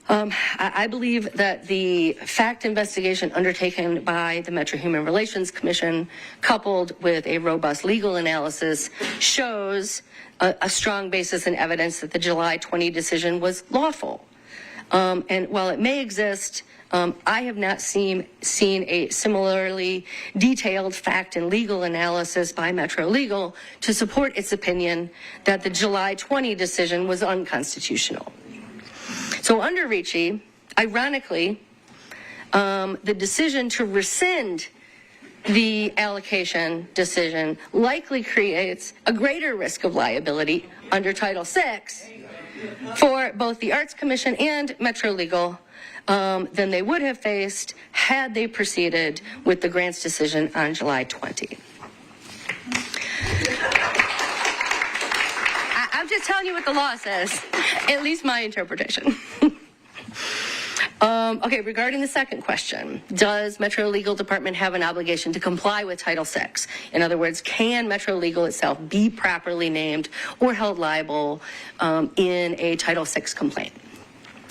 I believe that the fact investigation undertaken by the Metro Human Relations Commission, coupled with a robust legal analysis, shows a strong basis in evidence that the July 20 decision was lawful. And while it may exist, I have not seen a similarly detailed fact and legal analysis by Metro Legal to support its opinion that the July 20 decision was unconstitutional. So under Ricci, ironically, the decision to rescind the allocation decision likely creates a greater risk of liability under Title VI for both the Arts Commission and Metro Legal than they would have faced had they proceeded with the grants decision on July 20. I'm just telling you what the law says, at least my interpretation. Okay, regarding the second question, does Metro Legal Department have an obligation to comply with Title VI? In other words, can Metro Legal itself be properly named or held liable in a Title VI complaint?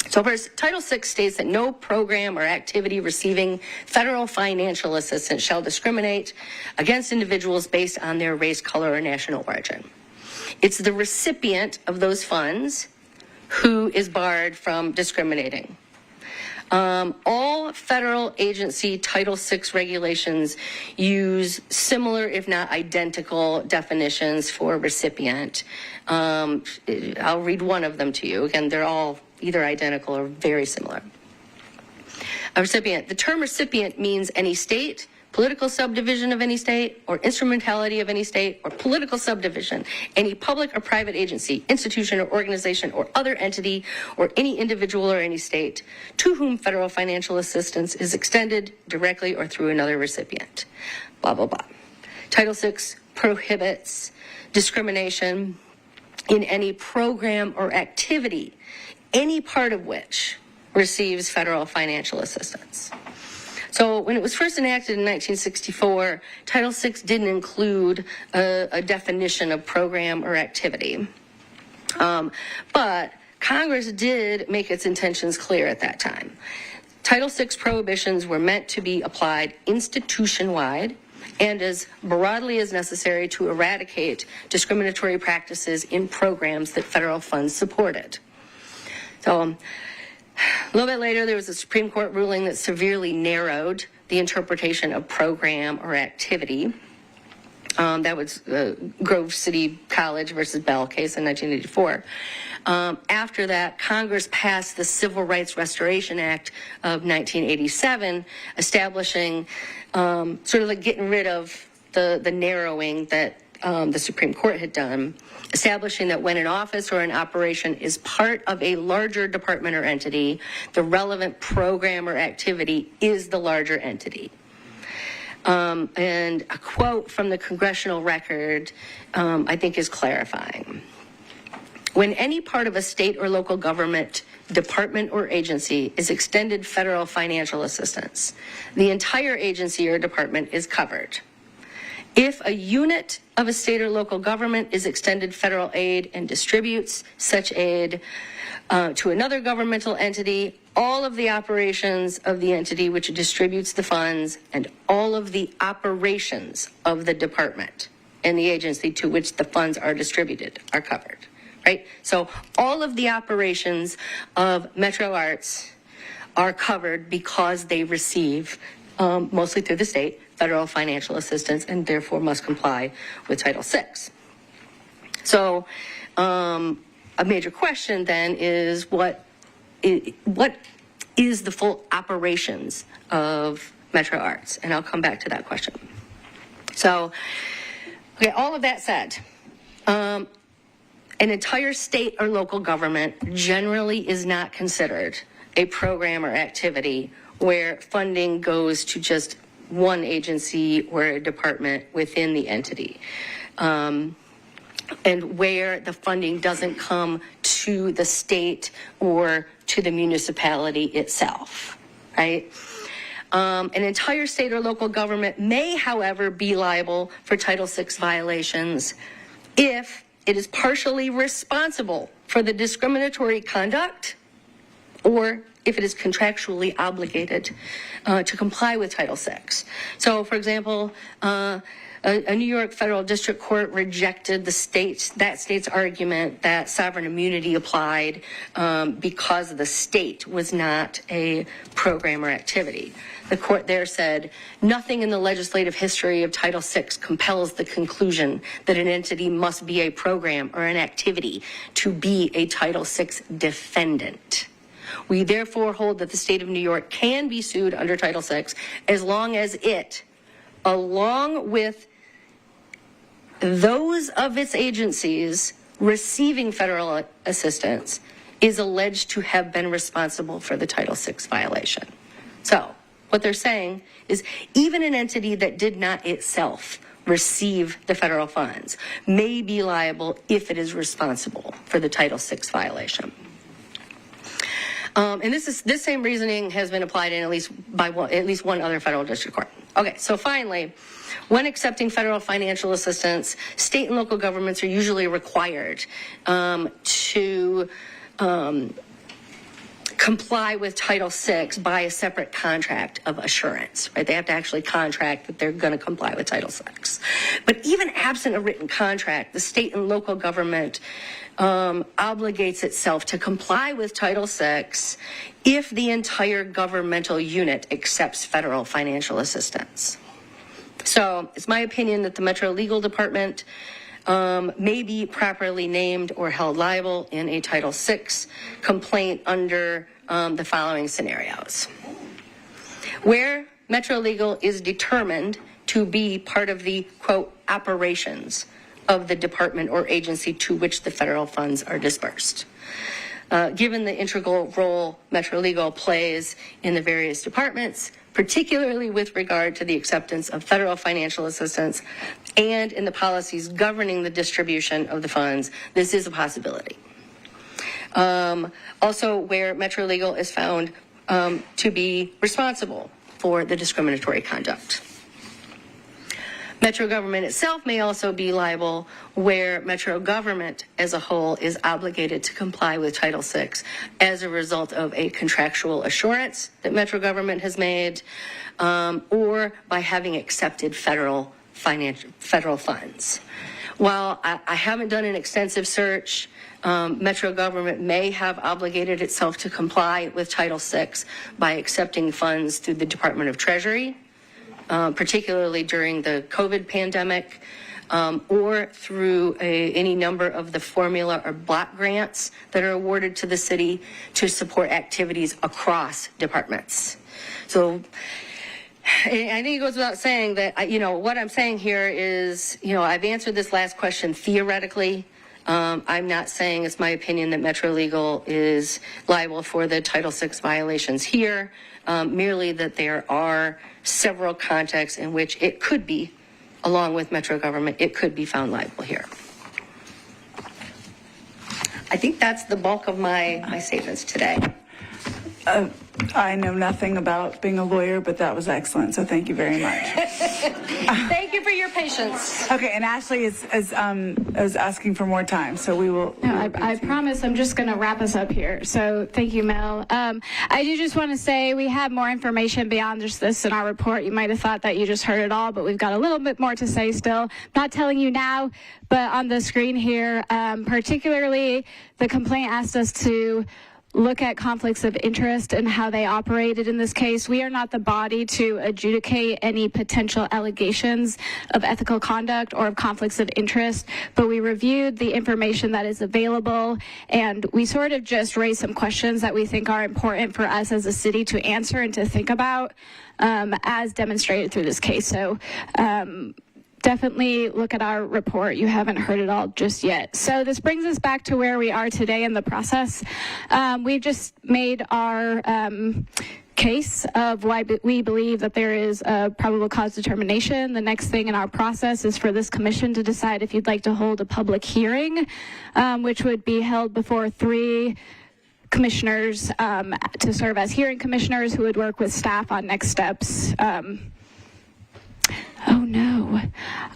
So first, Title VI states that no program or activity receiving federal financial assistance shall discriminate against individuals based on their race, color, or national origin. It's the recipient of those funds who is barred from discriminating. All federal agency Title VI regulations use similar, if not identical, definitions for recipient. I'll read one of them to you. Again, they're all either identical or very similar. A recipient. The term recipient means any state, political subdivision of any state, or instrumentality of any state, or political subdivision, any public or private agency, institution or organization or other entity, or any individual or any state to whom federal financial assistance is extended directly or through another recipient. Blah, blah, blah. Title VI prohibits discrimination in any program or activity, any part of which receives federal financial assistance. So when it was first enacted in 1964, Title VI didn't include a definition of program or activity. But Congress did make its intentions clear at that time. Title VI prohibitions were meant to be applied institution-wide and as broadly as necessary to eradicate discriminatory practices in programs that federal funds supported. So a little bit later, there was a Supreme Court ruling that severely narrowed the interpretation of program or activity. That was Grove City College versus Bell case in 1984. After that, Congress passed the Civil Rights Restoration Act of 1987, establishing sort of like getting rid of the narrowing that the Supreme Court had done, establishing that when an office or an operation is part of a larger department or entity, the relevant program or activity is the larger entity. And a quote from the congressional record, I think, is clarifying. When any part of a state or local government, department, or agency is extended federal financial assistance, the entire agency or department is covered. If a unit of a state or local government is extended federal aid and distributes such aid to another governmental entity, all of the operations of the entity which distributes the funds and all of the operations of the department and the agency to which the funds are distributed are covered, right? So all of the operations of Metro Arts are covered because they receive, mostly through the state, federal financial assistance and therefore must comply with Title VI. So a major question then is what is the full operations of Metro Arts? And I'll come back to that question. So, okay, all of that said, an entire state or local government generally is not considered a program or activity where funding goes to just one agency or a department within the entity. And where the funding doesn't come to the state or to the municipality itself, right? An entire state or local government may, however, be liable for Title VI violations if it is partially responsible for the discriminatory conduct or if it is contractually obligated to comply with Title VI. So, for example, a New York federal district court rejected that state's argument that sovereign immunity applied because the state was not a program or activity. The court there said, nothing in the legislative history of Title VI compels the conclusion that an entity must be a program or an activity to be a Title VI defendant. We therefore hold that the state of New York can be sued under Title VI as long as it, along with those of its agencies receiving federal assistance, is alleged to have been responsible for the Title VI violation. So what they're saying is even an entity that did not itself receive the federal funds may be liable if it is responsible for the Title VI violation. And this same reasoning has been applied in at least one other federal district court. Okay, so finally, when accepting federal financial assistance, state and local governments are usually required to comply with Title VI by a separate contract of assurance, right? They have to actually contract that they're going to comply with Title VI. But even absent a written contract, the state and local government obligates itself to comply with Title VI if the entire governmental unit accepts federal financial assistance. So it's my opinion that the Metro Legal Department may be properly named or held liable in a Title VI complaint under the following scenarios. Where Metro Legal is determined to be part of the, quote, operations of the department or agency to which the federal funds are dispersed. Given the integral role Metro Legal plays in the various departments, particularly with regard to the acceptance of federal financial assistance and in the policies governing the distribution of the funds, this is a possibility. Also, where Metro Legal is found to be responsible for the discriminatory conduct. Metro government itself may also be liable where Metro government as a whole is obligated to comply with Title VI as a result of a contractual assurance that Metro government has made, or by having accepted federal funds. While I haven't done an extensive search, Metro government may have obligated itself to comply with Title VI by accepting funds through the Department of Treasury, particularly during the COVID pandemic, or through any number of the formula or block grants that are awarded to the city to support activities across departments. So I think it goes without saying that, what I'm saying here is, I've answered this last question theoretically. I'm not saying it's my opinion that Metro Legal is liable for the Title VI violations here, merely that there are several contexts in which it could be, along with Metro government, it could be found liable here. I think that's the bulk of my statements today. I know nothing about being a lawyer, but that was excellent, so thank you very much. Thank you for your patience. Okay, and Ashley is asking for more time, so we will. No, I promise I'm just going to wrap us up here. So thank you, Mel. I do just want to say we have more information beyond just this in our report. You might have thought that you just heard it all, but we've got a little bit more to say still. Not telling you now, but on the screen here, particularly the complaint asked us to look at conflicts of interest and how they operated in this case. We are not the body to adjudicate any potential allegations of ethical conduct or of conflicts of interest, but we reviewed the information that is available, and we sort of just raised some questions that we think are important for us as a city to answer and to think about as demonstrated through this case. So definitely look at our report. You haven't heard it all just yet. So this brings us back to where we are today in the process. We've just made our case of why we believe that there is a probable cause determination. The next thing in our process is for this commission to decide if you'd like to hold a public hearing, which would be held before 3 commissioners to serve as hearing commissioners who would work with staff on next steps. Oh no,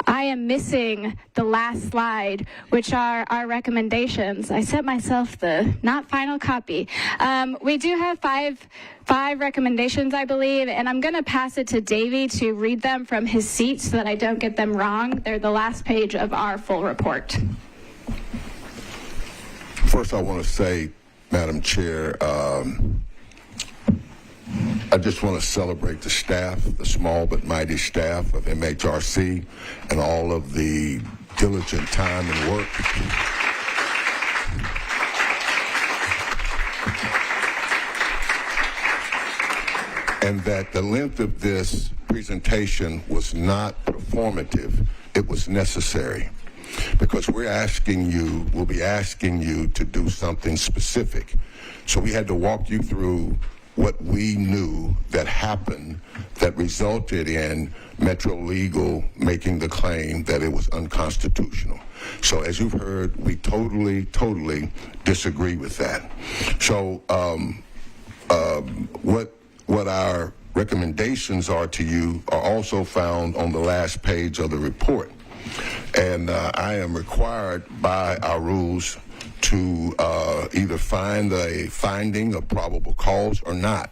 I am missing the last slide, which are our recommendations. I sent myself the not final copy. We do have five recommendations, I believe, and I'm going to pass it to Davey to read them from his seat so that I don't get them wrong. They're the last page of our full report. First, I want to say, Madam Chair, I just want to celebrate the staff, the small but mighty staff of MHRC, and all of the diligent time and work. And that the length of this presentation was not performative, it was necessary. Because we'll be asking you to do something specific. So we had to walk you through what we knew that happened that resulted in Metro Legal making the claim that it was unconstitutional. So as you've heard, we totally disagree with that. So what our recommendations are to you are also found on the last page of the report. And I am required by our rules to either find a finding of probable cause or not.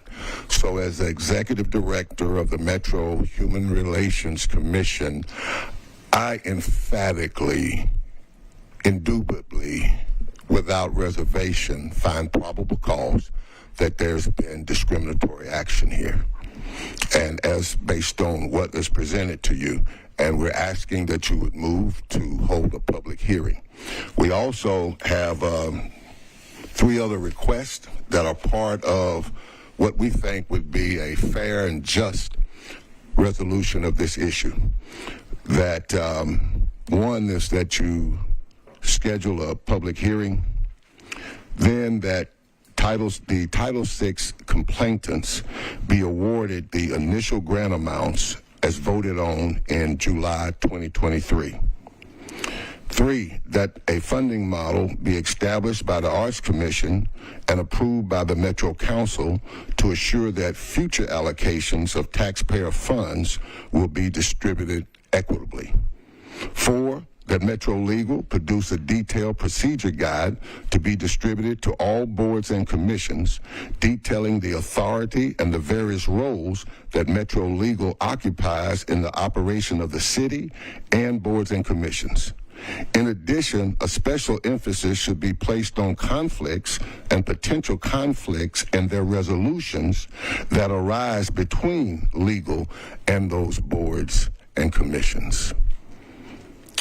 So as the executive director of the Metro Human Relations Commission, I emphatically, indubitably, without reservation, find probable cause that there's been discriminatory action here. And as based on what is presented to you, and we're asking that you would move to hold a public hearing. We also have 3 other requests that are part of what we think would be a fair and just resolution of this issue. That one is that you schedule a public hearing, then that the Title VI complainants be awarded the initial grant amounts as voted on in July 2023. 3, that a funding model be established by the Arts Commission and approved by the Metro Council to assure that future allocations of taxpayer funds will be distributed equitably. 4, that Metro Legal produce a detailed procedure guide to be distributed to all boards and commissions, detailing the authority and the various roles that Metro Legal occupies in the operation of the city and boards and commissions. In addition, a special emphasis should be placed on conflicts and potential conflicts and their resolutions that arise between legal and those boards and commissions.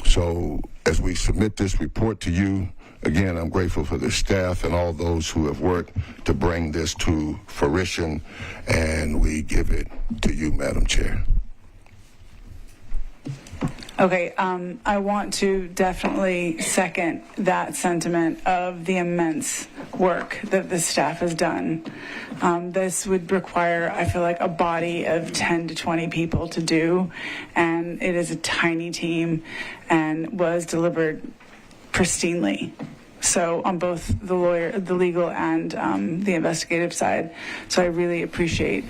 So as we submit this report to you, again, I'm grateful for the staff and all those who have worked to bring this to fruition, and we give it to you, Madam Chair. Okay, I want to definitely second that sentiment of the immense work that the staff has done. This would require, I feel like, a body of 10 to 20 people to do, and it is a tiny team and was delivered pristinely. So on both the legal and the investigative side. So I really appreciate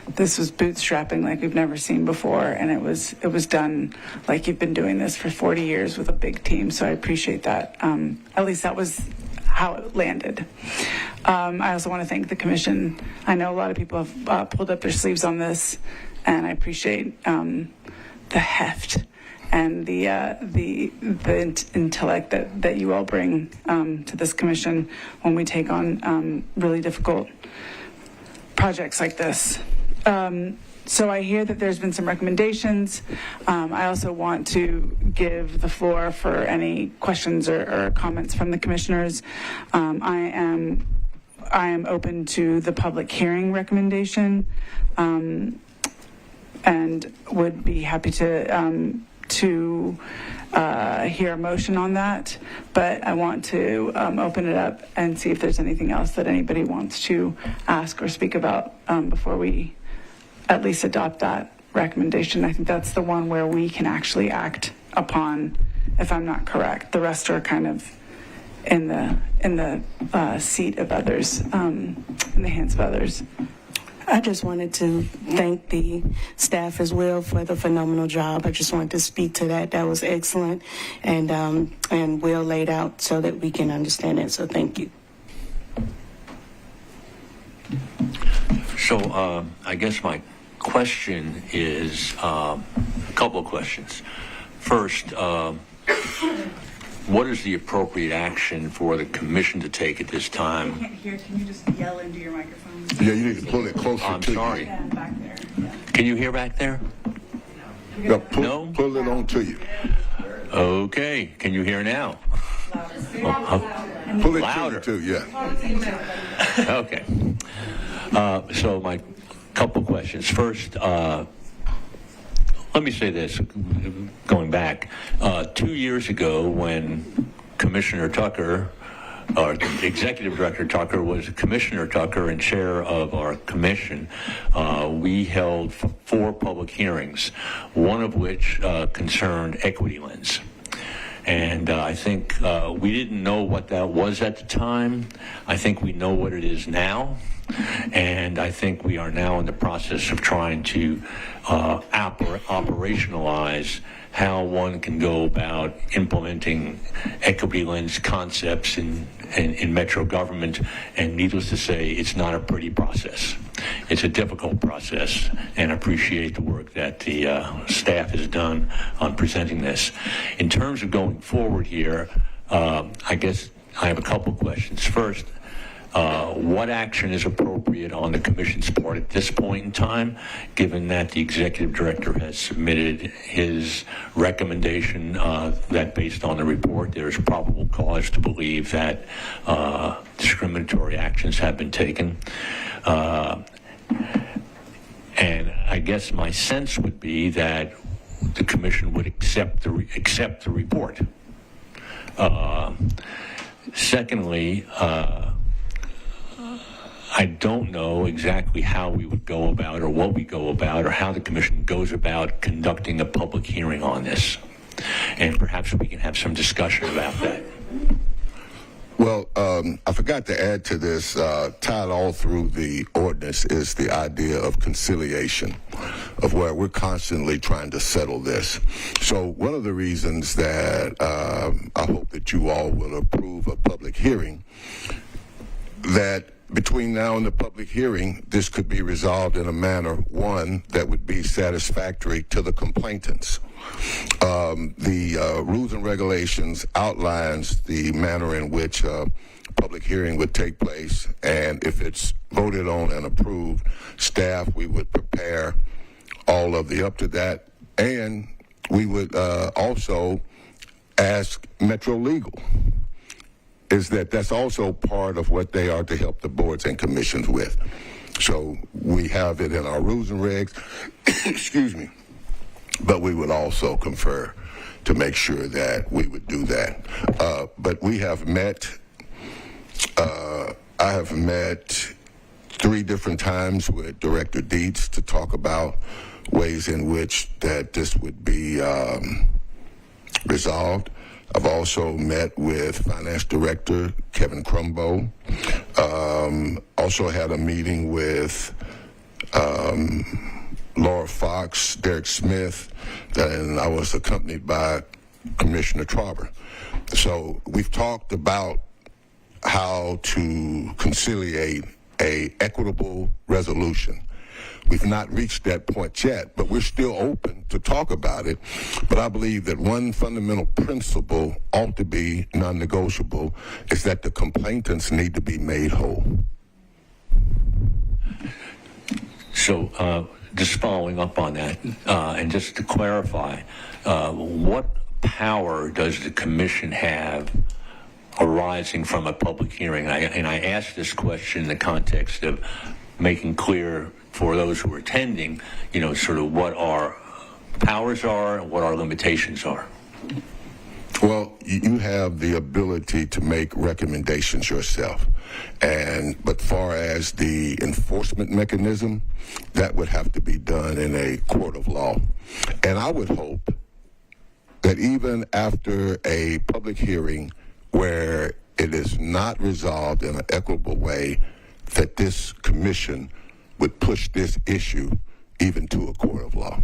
this was bootstrapping like we've never seen before, and it was done like you've been doing this for 40 years with a big team. So I appreciate that. At least that was how it landed. I also want to thank the commission. I know a lot of people have pulled up their sleeves on this, and I appreciate the heft and the intellect that you all bring to this commission when we take on really difficult projects like this. So I hear that there's been some recommendations. I also want to give the floor for any questions or comments from the commissioners. I am open to the public hearing recommendation, and would be happy to hear a motion on that, but I want to open it up and see if there's anything else that anybody wants to ask or speak about before we at least adopt that recommendation. I think that's the one where we can actually act upon, if I'm not correct. The rest are kind of in the seat of others, in the hands of others. I just wanted to thank the staff as well for the phenomenal job. I just wanted to speak to that. That was excellent and well laid out so that we can understand it. So thank you. So I guess my question is a couple of questions. First, what is the appropriate action for the commission to take at this time? I can't hear. Can you just yell into your microphone? Yeah, you need to pull it closer I'm to sorry. you. Yeah, back there. Yeah. Can you hear back there? No, No? pull it on to you. Okay. Can you hear now? Pull it Louder. to you, too, yeah. Okay. So my couple questions. First, let me say this, going back. 2 years ago when Commissioner Tucker, or Executive Director Tucker was Commissioner Tucker and chair of our commission, we held 4 public hearings, one of which concerned equity lens. And I think we didn't know what that was at the time. I think we know what it is now. And I think we are now in the process of trying to operationalize how one can go about implementing equity lens concepts in metro government. And needless to say, it's not a pretty process. It's a difficult process, and I appreciate the work that the staff has done on presenting this. In terms of going forward here, I guess I have a couple questions. First, what action is appropriate on the commission's part at this point in time, given that the executive director has submitted his recommendation that based on the report there is probable cause to believe that discriminatory actions have been taken? And I guess my sense would be that the commission would accept the report. Secondly, I don't know exactly how we would go about, or what we go about, or how the commission goes about conducting a public hearing on this. And perhaps we can have some discussion about that. Well, I forgot to add to this, tied all through the ordinance is the idea of conciliation, of where we're constantly trying to settle this. So one of the reasons that I hope that you all will approve a public hearing, that between now and the public hearing, this could be resolved in a manner, one, that would be satisfactory to the complainants. The rules and regulations outlines the manner in which a public hearing would take place, and if it's voted on and approved, staff, we would prepare all of the up to that, and we would also ask Metro Legal. Is that's also part of what they are to help the boards and commissions with. So we have it in our rules and regs, excuse me, but we would also confer to make sure that we would do that. But we have met, I have met 3 different times with Director Dietz to talk about ways in which that this would be resolved. I've also met with Finance Director Kevin Crumbo. Also had a meeting with Laura Fox, Derek Smith, and I was accompanied by Commissioner Trauber. So we've talked about how to conciliate a equitable resolution. We've not reached that point yet, but we're still open to talk about it. But I believe that one fundamental principle ought to be non-negotiable is that the complainants need to be made whole. So just following up on that, and just to clarify, what power does the commission have arising from a public hearing? And I ask this question in the context of making clear for those who are attending, sort of what our powers are and what our limitations are. Well, you have the ability to make recommendations yourself. But far as the enforcement mechanism, that would have to be done in a court of law. And I would hope that even after a public hearing where it is not resolved in an equitable way, that this commission would push this issue even to a court of law.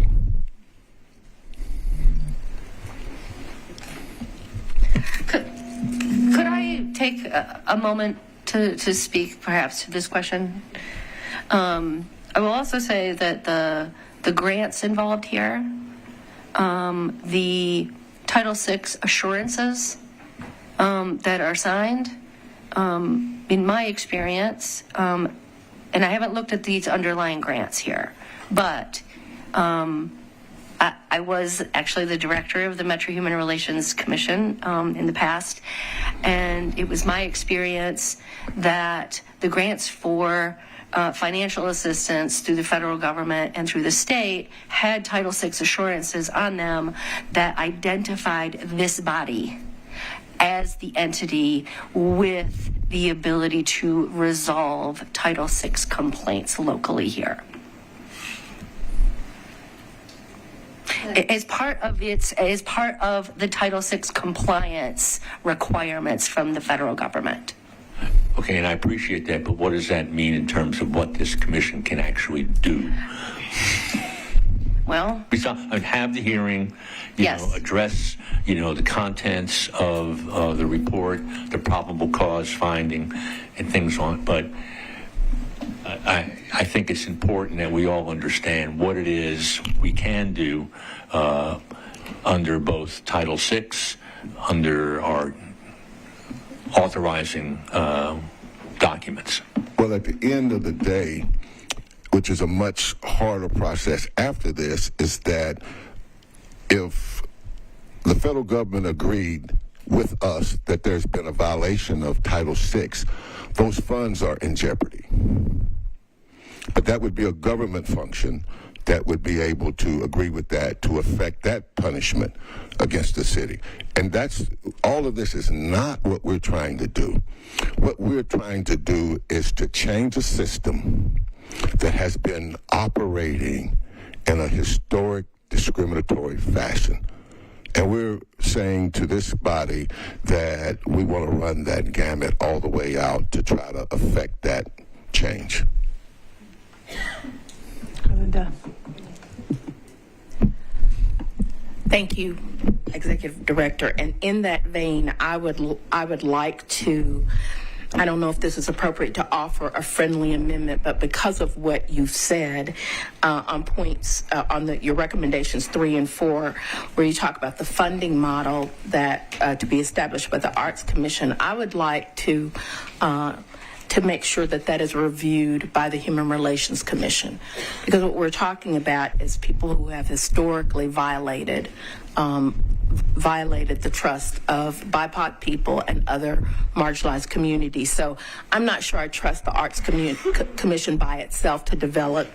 Could I take a moment to speak perhaps to this question? I will also say that the grants involved here, the Title VI assurances that are signed, in my experience, and I haven't looked at these underlying grants here, but I was actually the director of the Metro Human Relations Commission in the past, and it was my experience that the grants for financial assistance through the federal government and through the state had Title VI assurances on them that identified this body as the entity with the ability to resolve Title VI complaints locally here. As part of the Title VI compliance requirements from the federal government. Okay, and I appreciate that, but what does that mean in terms of what this commission can actually do? Well, have the hearing, yes. Address, the contents of the report, the probable cause finding, and things on. But I think it's important that we all understand what it is we can do under both Title VI, under our authorizing documents. Well, at the end of the day, which is a much harder process after this, is that if the federal government agreed with us that there's been a violation of Title VI, those funds are in jeopardy. But that would be a government function that would be able to agree with that to affect that punishment against the city. And all of this is not what we're trying to do. What we're trying to do is to change a system that has been operating in a historic discriminatory fashion. And we're saying to this body that we want to run that gamut all the way out to try to affect that change. Linda. Thank you, Executive Director. And in that vein, I would like to, I don't know if this is appropriate to offer a friendly amendment, but because of what you've said on points, your recommendations 3 and 4, where you talk about the funding model that to be established by the Arts Commission, I would like to make sure that that is reviewed by the Human Relations Commission. Because what we're talking about is people who have historically violated the trust of BIPOC people and other marginalized communities. So I'm not sure I trust the Arts Commission by itself to develop.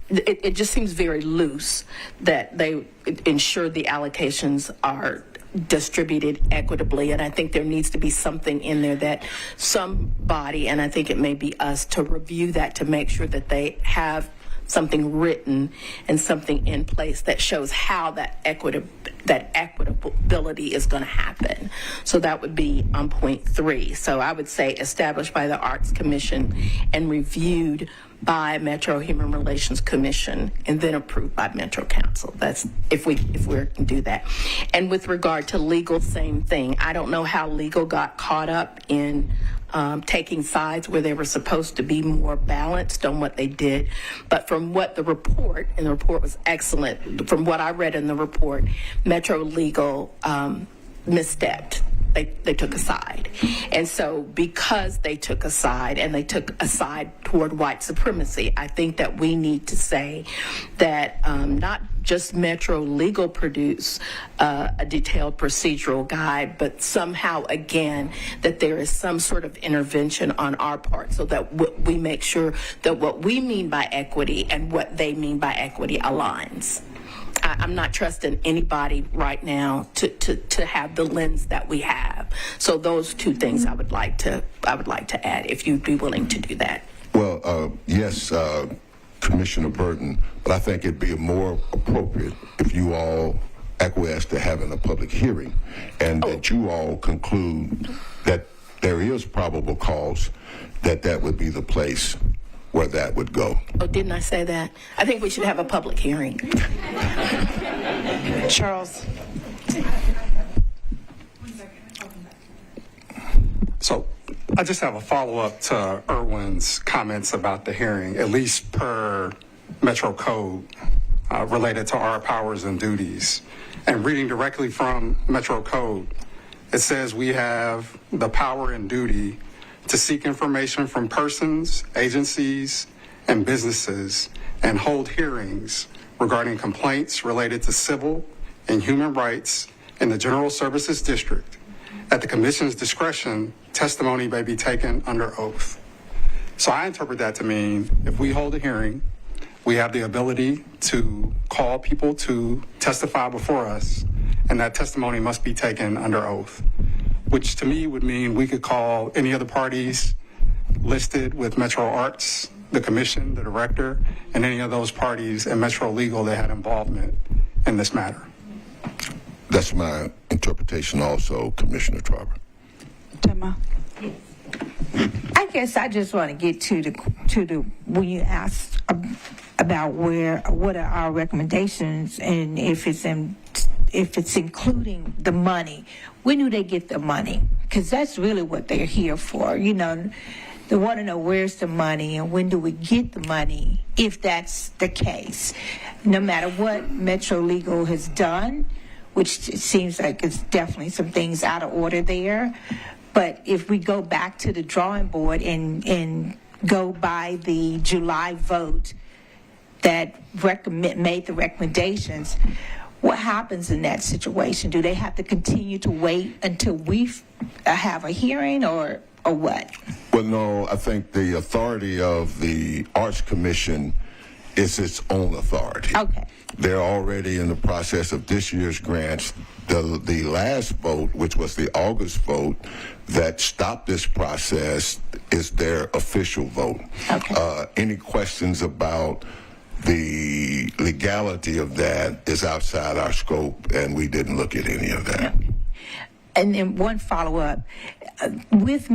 It just seems very loose that they ensure the allocations are distributed equitably, and I think there needs to be something in there that somebody, and I think it may be us, to review that to make sure that they have something written and something in place that shows how that equitability is going to happen. So that would be on point 3. So I would say established by the Arts Commission and reviewed by Metro Human Relations Commission and then approved by Metro Council. That's if we can do that. And with regard to legal, same thing. I don't know how legal got caught up in taking sides where they were supposed to be more balanced on what they did. But from what the report, and the report was excellent, from what I read in the report, Metro Legal misstepped. They took a side. And so because they took a side and they took a side toward white supremacy, I think that we need to say that not just Metro Legal produce a detailed procedural guide, but somehow, again, that there is some sort of intervention on our part so that we make sure that what we mean by equity and what they mean by equity aligns. I'm not trusting anybody right now to have the lens that we have. So those two things I would like to add, if you'd be willing to do that. Well, yes, Commissioner Burton, but I think it'd be more appropriate if you all acquiesce to having a public hearing and that you all conclude that there is probable cause that would be the place where that would go. Oh, didn't I say that? I think we should have a public hearing. Charles. So I just have a follow-up to Irwin's comments about the hearing, at least per Metro Code, related to our powers and duties. And reading directly from Metro Code, it says we have the power and duty to seek information from persons, agencies, and businesses, and hold hearings regarding complaints related to civil and human rights in the General Services District. At the Commission's discretion, testimony may be taken under oath. So I interpret that to mean if we hold a hearing, we have the ability to call people to testify before us, and that testimony must be taken under oath, which to me would mean we could call any of the parties listed with Metro Arts, the Commission, the Director, and any of those parties in Metro Legal that had involvement in this matter. That's my interpretation also, Commissioner Tarver. Gemma. I guess I just want to get to the when you asked about what are our recommendations and if it's including the money. When do they get the money? Because that's really what they're here for. You know, they want to know where's the money and when do we get the money, if that's the case. No matter what Metro Legal has done, which it seems like it's definitely some things out of order there. But if we go back to the drawing board and go by the July vote that made the recommendations, what happens in that situation? Do they have to continue to wait until we have a hearing or what? Well, no, I think the authority of the Arts Commission it's its own authority. Okay. They're already in the process of this year's grants. The last vote, which was the August vote, that stopped this process is their official vote. Okay. Any questions about the legality of that is outside our scope, and we didn't look at any of that. And then one follow-up. With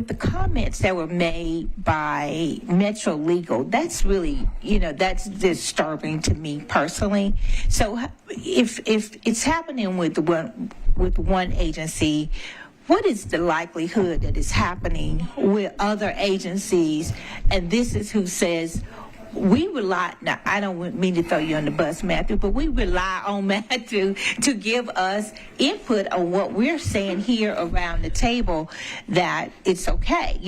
the comments that were made by Metro Legal, that's really, that's disturbing to me personally. So if it's happening with one agency, what is the likelihood that it's happening with other agencies? And this is who says, we rely, now I don't mean to throw you on the bus, Matthew, but we rely on Matthew to give us input on what we're saying here around the table, that it's okay,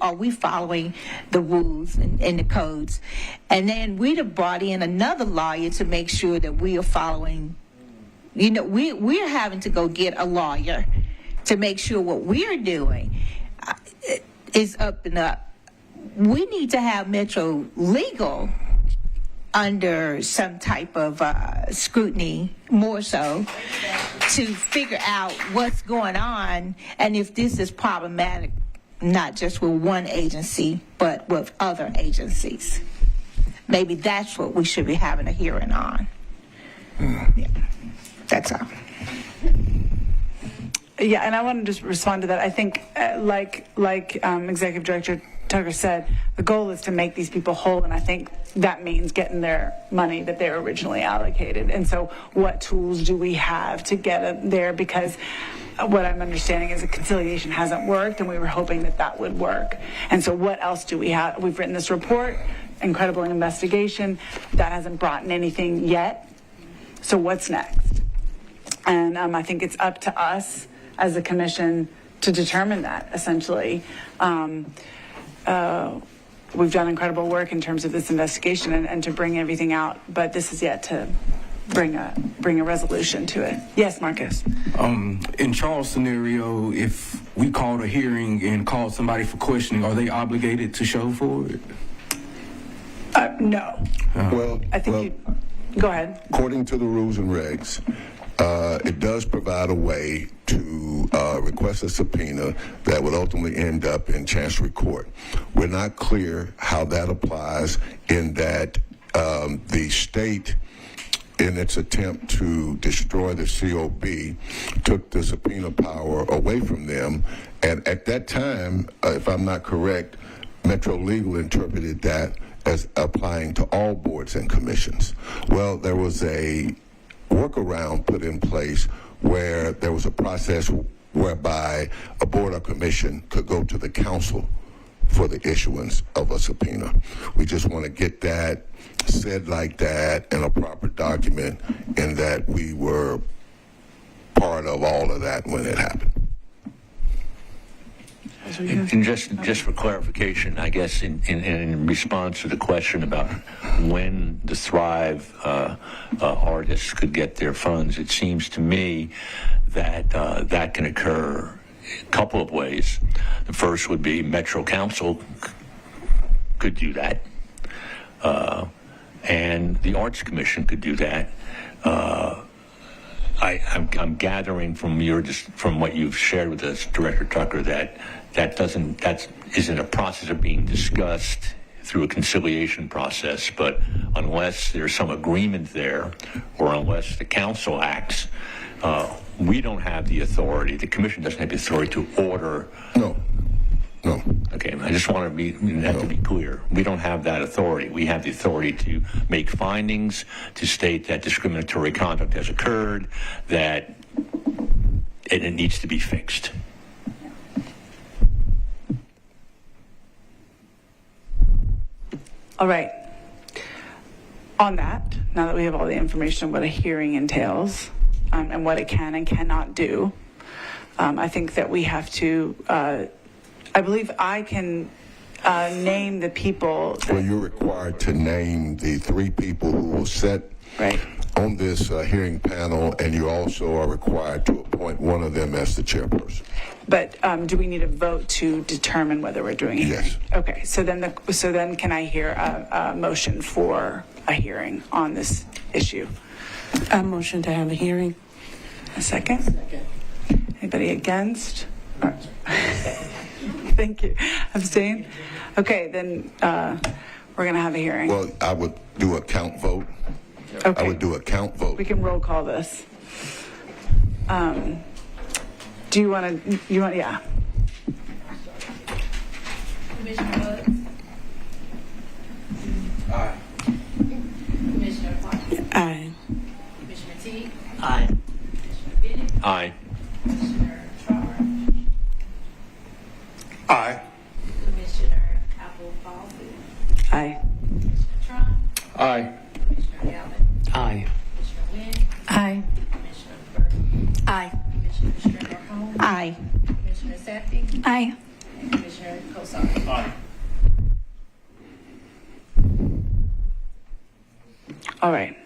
are we following the rules and the codes? And then we'd have brought in another lawyer to make sure that we are following, we're having to go get a lawyer to make sure what we're doing is up and up. We need to have Metro Legal under some type of scrutiny, more so, to figure out what's going on and if this is problematic, not just with one agency, but with other agencies. Maybe that's what we should be having a hearing on. Yeah, that's all. Yeah, and I want to just respond to that. I think, like Executive Director Tucker said, the goal is to make these people whole, and I think that means getting their money that they were originally allocated. And so what tools do we have to get it there? Because what I'm understanding is a conciliation hasn't worked, and we were hoping that that would work. And so what else do we have? We've written this report, incredible investigation, that hasn't brought in anything yet. So what's next? And I think it's up to us as a commission to determine that, essentially. We've done incredible work in terms of this investigation and to bring everything out, but this is yet to bring a resolution to it. Yes, Marcus. In Charles' scenario, if we called a hearing and called somebody for questioning, are they obligated to show for it? No. Go ahead. According to the rules and regs, it does provide a way to request a subpoena that would ultimately end up in Chancery Court. We're not clear how that applies, in that the state, in its attempt to destroy the COB, took the subpoena power away from them. And at that time, if I'm not correct, Metro Legal interpreted that as applying to all boards and commissions. Well, there was a workaround put in place where there was a process whereby a board or commission could go to the council for the issuance of a subpoena. We just want to get that said like that in a proper document, and that we were part of all of that when it happened. And just for clarification, I guess in response to the question about when the Thrive artists could get their funds, it seems to me that that can occur a couple of ways. The first would be Metro Council could do that, and the Arts Commission could do that. I'm gathering from what you've shared with us, Director Tucker, that isn't a process of being discussed through a conciliation process. But unless there's some agreement there, or unless the council acts, we don't have the authority. The commission doesn't have the authority to order. No. Okay, I just want to be clear. We don't have that authority. We have the authority to make findings, to state that discriminatory conduct has occurred, that it needs to be fixed. All right. On that, now that we have all the information on what a hearing entails and what it can and cannot do, I think that we have to, I believe I can name the people. Well, you're required to name the 3 people who will sit on this hearing panel, and you also are required to appoint one of them as the chairperson. But do we need a vote to determine whether we're doing a hearing? Yes. Okay, so then can I hear a motion for a hearing on this issue? I motion to have a hearing. A second? Second. Anybody against? Thank you. Abstain? Okay, then we're going to have a hearing. Well, I would do a count vote. Okay. I would do a count vote. We can roll call this. Do you want to, yeah. Commissioner Woods? Aye. Commissioner Parker? Aye. Commissioner T? Aye. Commissioner Bennett? Aye. Commissioner Trauer? Aye. Commissioner Apple-Falsey? Aye. Commissioner Trump? Aye. Commissioner Galvin? Aye. Commissioner Wynn? Aye. Commissioner Burton? Aye. Commissioner Stringer-Holmes? Aye. Commissioner Safi? Aye. And Commissioner Kosar? Aye. All right.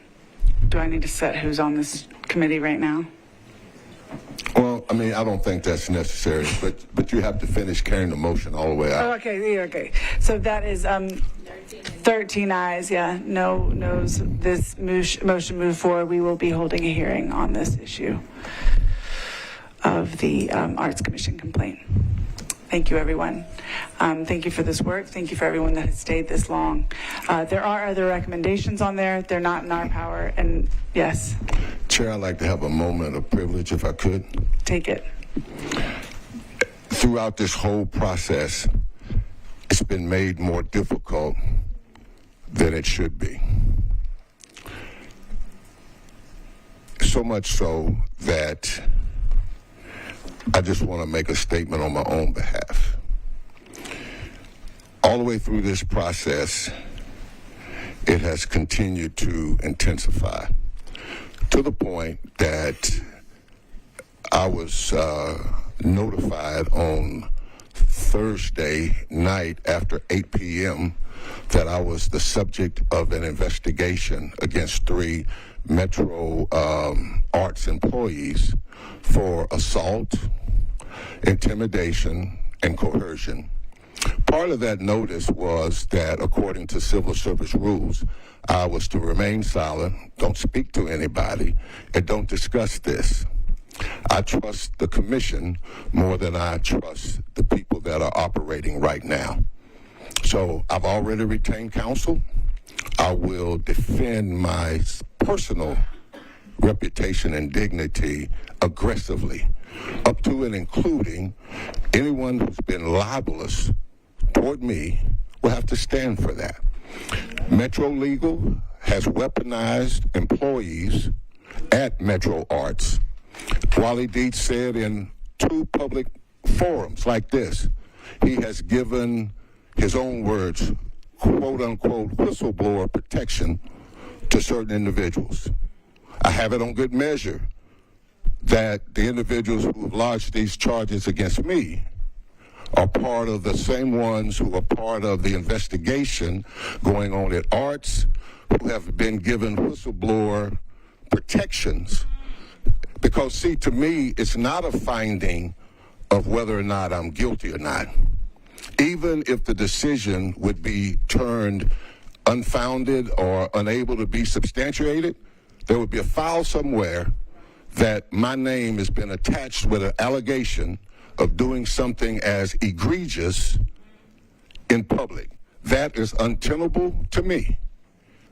Do I need to set who's on this committee right now? Well, I mean, I don't think that's necessary, but you have to finish carrying the motion all the way out. Oh, okay, yeah, okay. So that is 13 ayes, yeah, no noes. This motion moved forward. We will be holding a hearing on this issue of the Arts Commission complaint. Thank you, everyone. Thank you for this work. Thank you for everyone that has stayed this long. There are other recommendations on there. They're not in our power. And yes. Chair, I'd like to have a moment of privilege, if I could. Take it. Throughout this whole process, it's been made more difficult than it should be. So much so that I just want to make a statement on my own behalf. All the way through this process, it has continued to intensify to the point that I was notified on Thursday night after 8 p.m. that I was the subject of an investigation against 3 Metro Arts employees for assault, intimidation, and coercion. Part of that notice was that, according to civil service rules, I was to remain silent, don't speak to anybody, and don't discuss this. I trust the commission more than I trust the people that are operating right now. So I've already retained counsel. I will defend my personal reputation and dignity aggressively, up to and including anyone who's been libelous toward me will have to stand for that. Metro Legal has weaponized employees at Metro Arts. Wally Dietz said in 2 public forums like this, he has given his own words, quote unquote, whistleblower protection to certain individuals. I have it on good measure that the individuals who have lodged these charges against me are part of the same ones who are part of the investigation going on at Arts, who have been given whistleblower protections. Because, see, to me, it's not a finding of whether or not I'm guilty or not. Even if the decision would be turned unfounded or unable to be substantiated, there would be a file somewhere that my name has been attached with an allegation of doing something as egregious in public. That is untenable to me.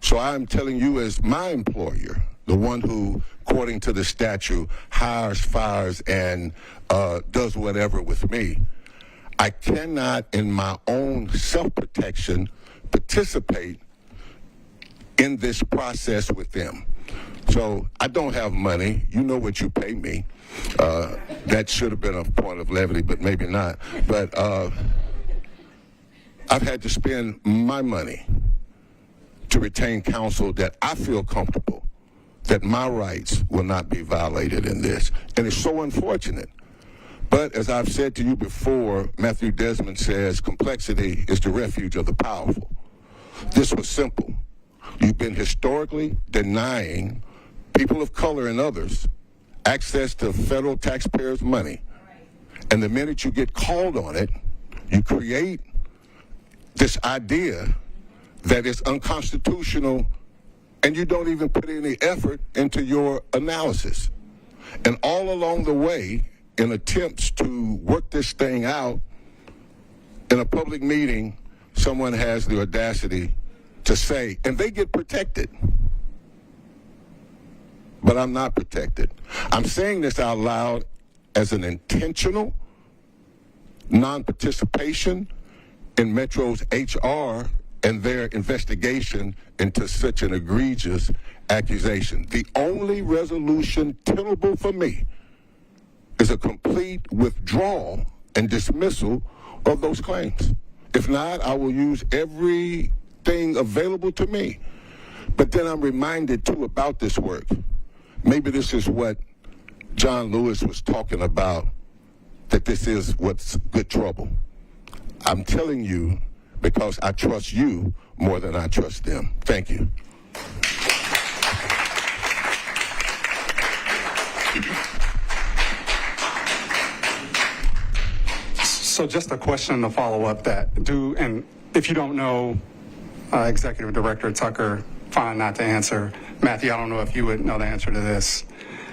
So I'm telling you, as my employer, the one who, according to the statute, hires, fires, and does whatever with me, I cannot, in my own self-protection, participate in this process with them. So I don't have money. You know what you pay me. That should have been a point of levity, but maybe not. But I've had to spend my money to retain counsel that I feel comfortable that my rights will not be violated in this. And it's so unfortunate. But as I've said to you before, Matthew Desmond says, complexity is the refuge of the powerful. This was simple. You've been historically denying people of color and others, access to federal taxpayers' money. And the minute you get called on it, you create this idea that it's unconstitutional, and you don't even put any effort into your analysis. And all along the way, in attempts to work this thing out, in a public meeting, someone has the audacity to say, and they get protected. But I'm not protected. I'm saying this out loud as an intentional non-participation in Metro's HR and their investigation into such an egregious accusation. The only resolution tenable for me is a complete withdrawal and dismissal of those claims. If not, I will use everything available to me. But then I'm reminded, too, about this work. Maybe this is what John Lewis was talking about, that this is what's good trouble. I'm telling you because I trust you more than I trust them. Thank you. So just a question to follow up and if you don't know, Executive Director Tucker, fine not to answer. Matthew, I don't know if you would know the answer to this.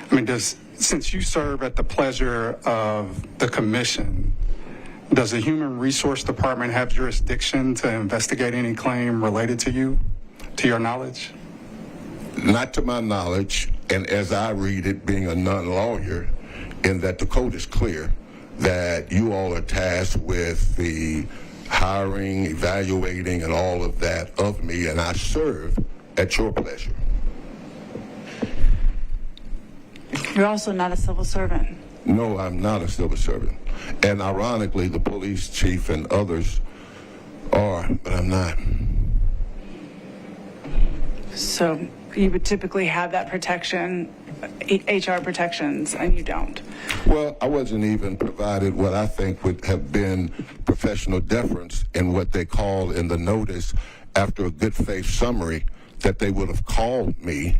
I mean, since you serve at the pleasure of the commission, does the Human Resource Department have jurisdiction to investigate any claim related to you, to your knowledge? Not to my knowledge, and as I read it, being a non-lawyer, in that the code is clear that you all are tasked with the hiring, evaluating, and all of that of me, and I serve at your pleasure. You're also not a civil servant. No, I'm not a civil servant. And ironically, the police chief and others are, but I'm not. So you would typically have that protection, HR protections, and you don't. Well, I wasn't even provided what I think would have been professional deference in what they call in the notice after a good faith summary that they would have called me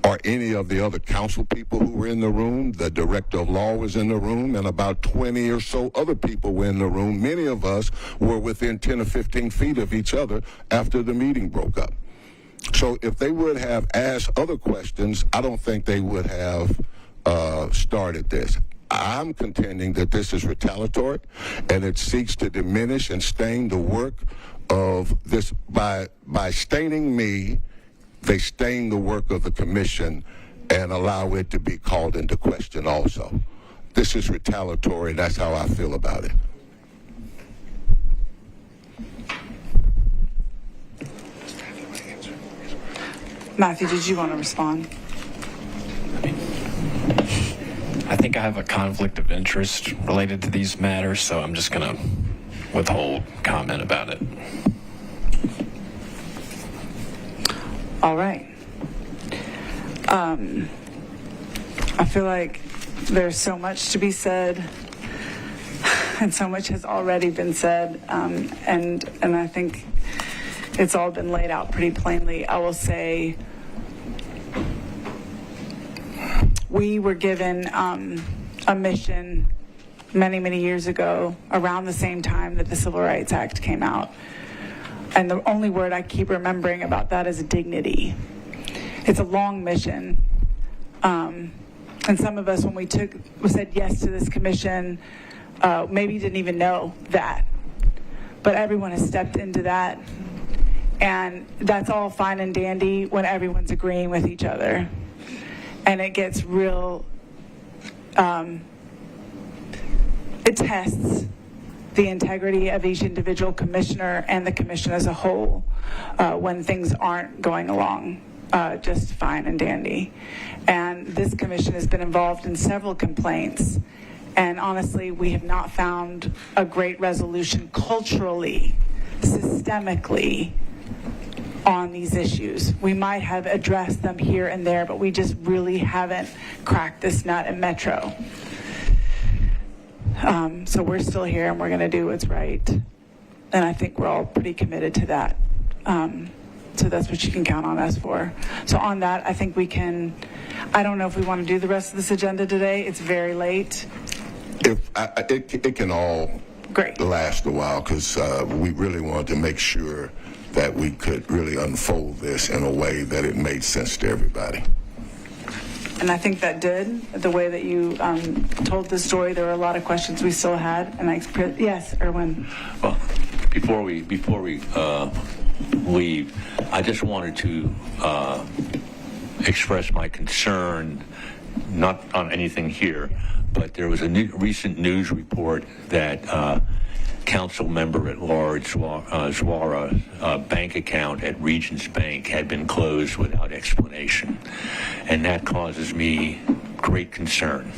or any of the other council people who were in the room. The director of law was in the room, and about 20 or so other people were in the room. Many of us were within 10 or 15 feet of each other after the meeting broke up. So if they would have asked other questions, I don't think they would have started this. I'm contending that this is retaliatory, and it seeks to diminish and stain the work of this. By staining me, they stain the work of the commission and allow it to be called into question also. This is retaliatory. That's how I feel about it. Matthew, did you want to respond? I think I have a conflict of interest related to these matters, so I'm just going to withhold comment about it. All right. I feel like there's so much to be said, and so much has already been said, and I think it's all been laid out pretty plainly. I will say we were given a mission many, many years ago around the same time that the Civil Rights Act came out. And the only word I keep remembering about that is dignity. It's a long mission. And some of us, when we said yes to this commission, maybe didn't even know that. But everyone has stepped into that. And that's all fine and dandy when everyone's agreeing with each other. And it gets real, it tests the integrity of each individual commissioner and the commission as a whole when things aren't going along just fine and dandy. And this commission has been involved in several complaints. And honestly, we have not found a great resolution culturally, systemically, on these issues. We might have addressed them here and there, but we just really haven't cracked this nut in Metro. So we're still here, and we're going to do what's right. And I think we're all pretty committed to that. So that's what you can count on us for. So on that, I think we can, I don't know if we want to do the rest of this agenda today. It's very late. It can all Great. last a while, because we really wanted to make sure that we could really unfold this in a way that it made sense to everybody. And I think that did. The way that you told the story, there were a lot of questions we still had. And yes, Erwin. Well, before we leave, I just wanted to express my concern, not on anything here, but there was a recent news report that council member at large Zwara bank account at Regions Bank had been closed without explanation, and that causes me great concern.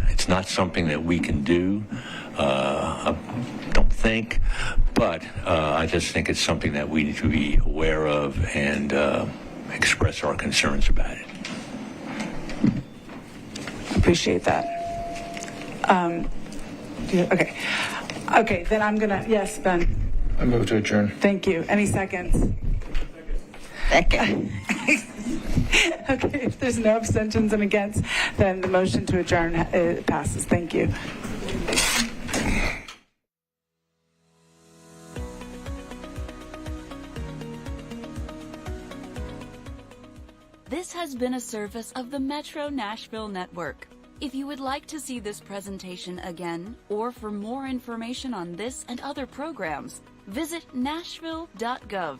It's not something that we can do, I don't think, but I just think it's something that we need to be aware of and express our concerns about it. Appreciate that. Okay. Okay, then I'm going to, yes, Ben. I move to adjourn. Thank you. Any seconds? Second. Okay, if there's no abstentions and against, then the motion to adjourn passes. Thank you. This has been a service of the Metro Nashville Network. If you would like to see this presentation again, or for more information on this and other programs, visit nashville.gov.